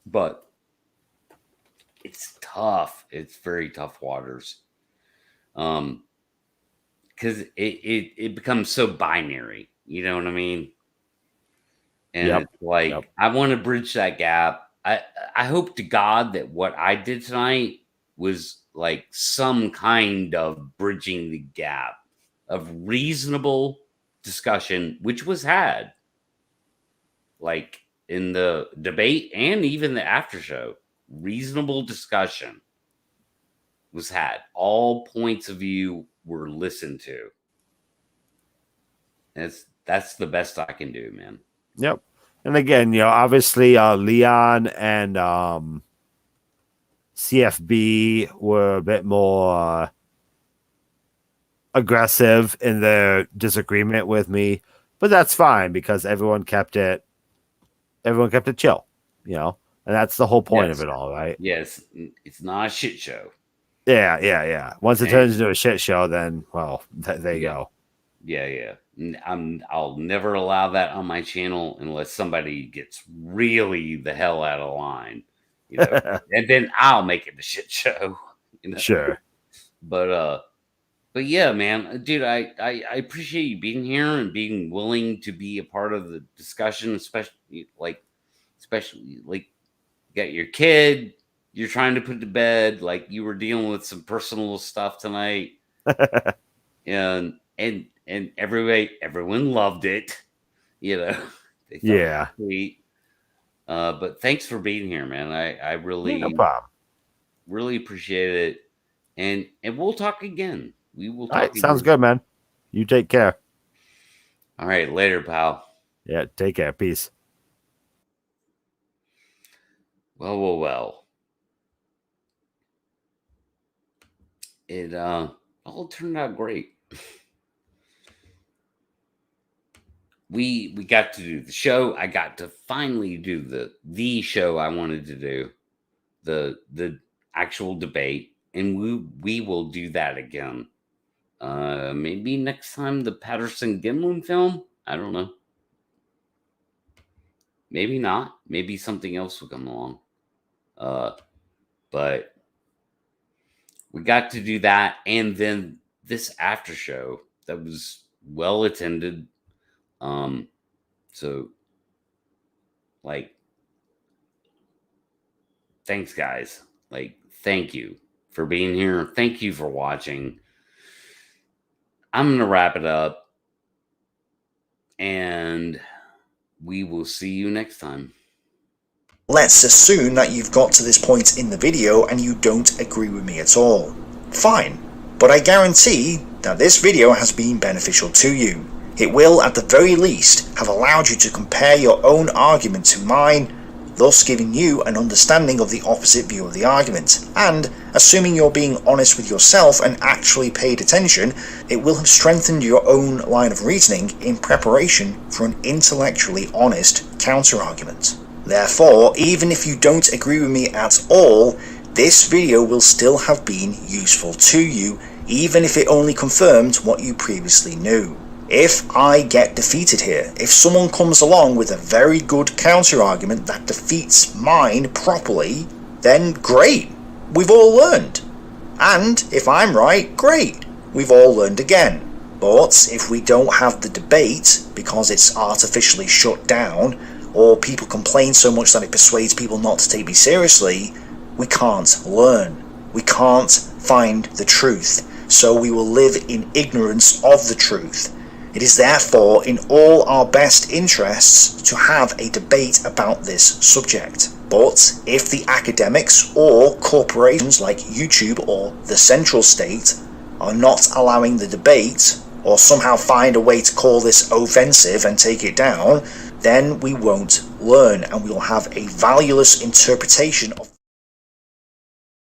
but it's tough. It's very tough waters. Because it becomes so binary. You know what I mean? And it's like, I want to bridge that gap. I hope to God that what I did tonight was like some kind of bridging the gap of reasonable discussion, which was had, like, in the debate and even the after show. Reasonable discussion was had. All points of view were listened to. And that's the best I can do, man. Yep. And again, obviously Leon and CFB were a bit more aggressive in their disagreement with me, but that's fine because everyone kept it chill, and that's the whole point of it all, right? Yes, it's not a shit show. Yeah. Once it turns into a shit show, then, well, there you go. Yeah. I'll never allow that on my channel unless somebody gets really the hell out of line, and then I'll make it a shit show. Sure. But yeah, man, dude, I appreciate you being here and being willing to be a part of the discussion, especially like you got your kid you're trying to put to bed, like you were dealing with some personal stuff tonight. and everyone loved it, They thought Yeah. it was sweet. But thanks for being here, man. I really No problem. really appreciate it. And we'll talk again. We will talk All right, again. sounds good, man. You take care. All right, later, pal. Yeah, take care. Peace. Well. It all turned out great. We got to do the show. I got to finally do the show I wanted to do, the actual debate, and we will do that again. Maybe next time the Patterson-Gimlin film. I don't know. Maybe not. Maybe something else will come along. But we got to do that, and then this after show that was well attended. So like, thanks guys. Like, thank you for being here. Thank you for watching. I'm going to wrap it up, and we will see you next time. Let's assume that you've got to this point in the video and you don't agree with me at all. Fine, but I guarantee that this video has been beneficial to you. It will, at the very least, have allowed you to compare your own argument to mine, thus giving you an understanding of the opposite view of the argument. And, assuming you're being honest with yourself and actually paid attention, it will have strengthened your own line of reasoning in preparation for an intellectually honest counter-argument. Therefore, even if you don't agree with me at all, this video will still have been useful to you, even if it only confirmed what you previously knew. If I get defeated here, if someone comes along with a very good counter-argument that defeats mine properly, then great, we've all learned. And if I'm right, great, we've all learned again. But if we don't have the debate because it's artificially shut down, or people complain so much that it persuades people not to take me seriously, we can't learn. We can't find the truth. So we will live in ignorance of the truth. It is therefore in all our best interests to have a debate about this subject. But if the academics or corporations like YouTube or the central state are not allowing the debate, or somehow find a way to call this offensive and take it down, then we won't learn, and we will have a valueless interpretation of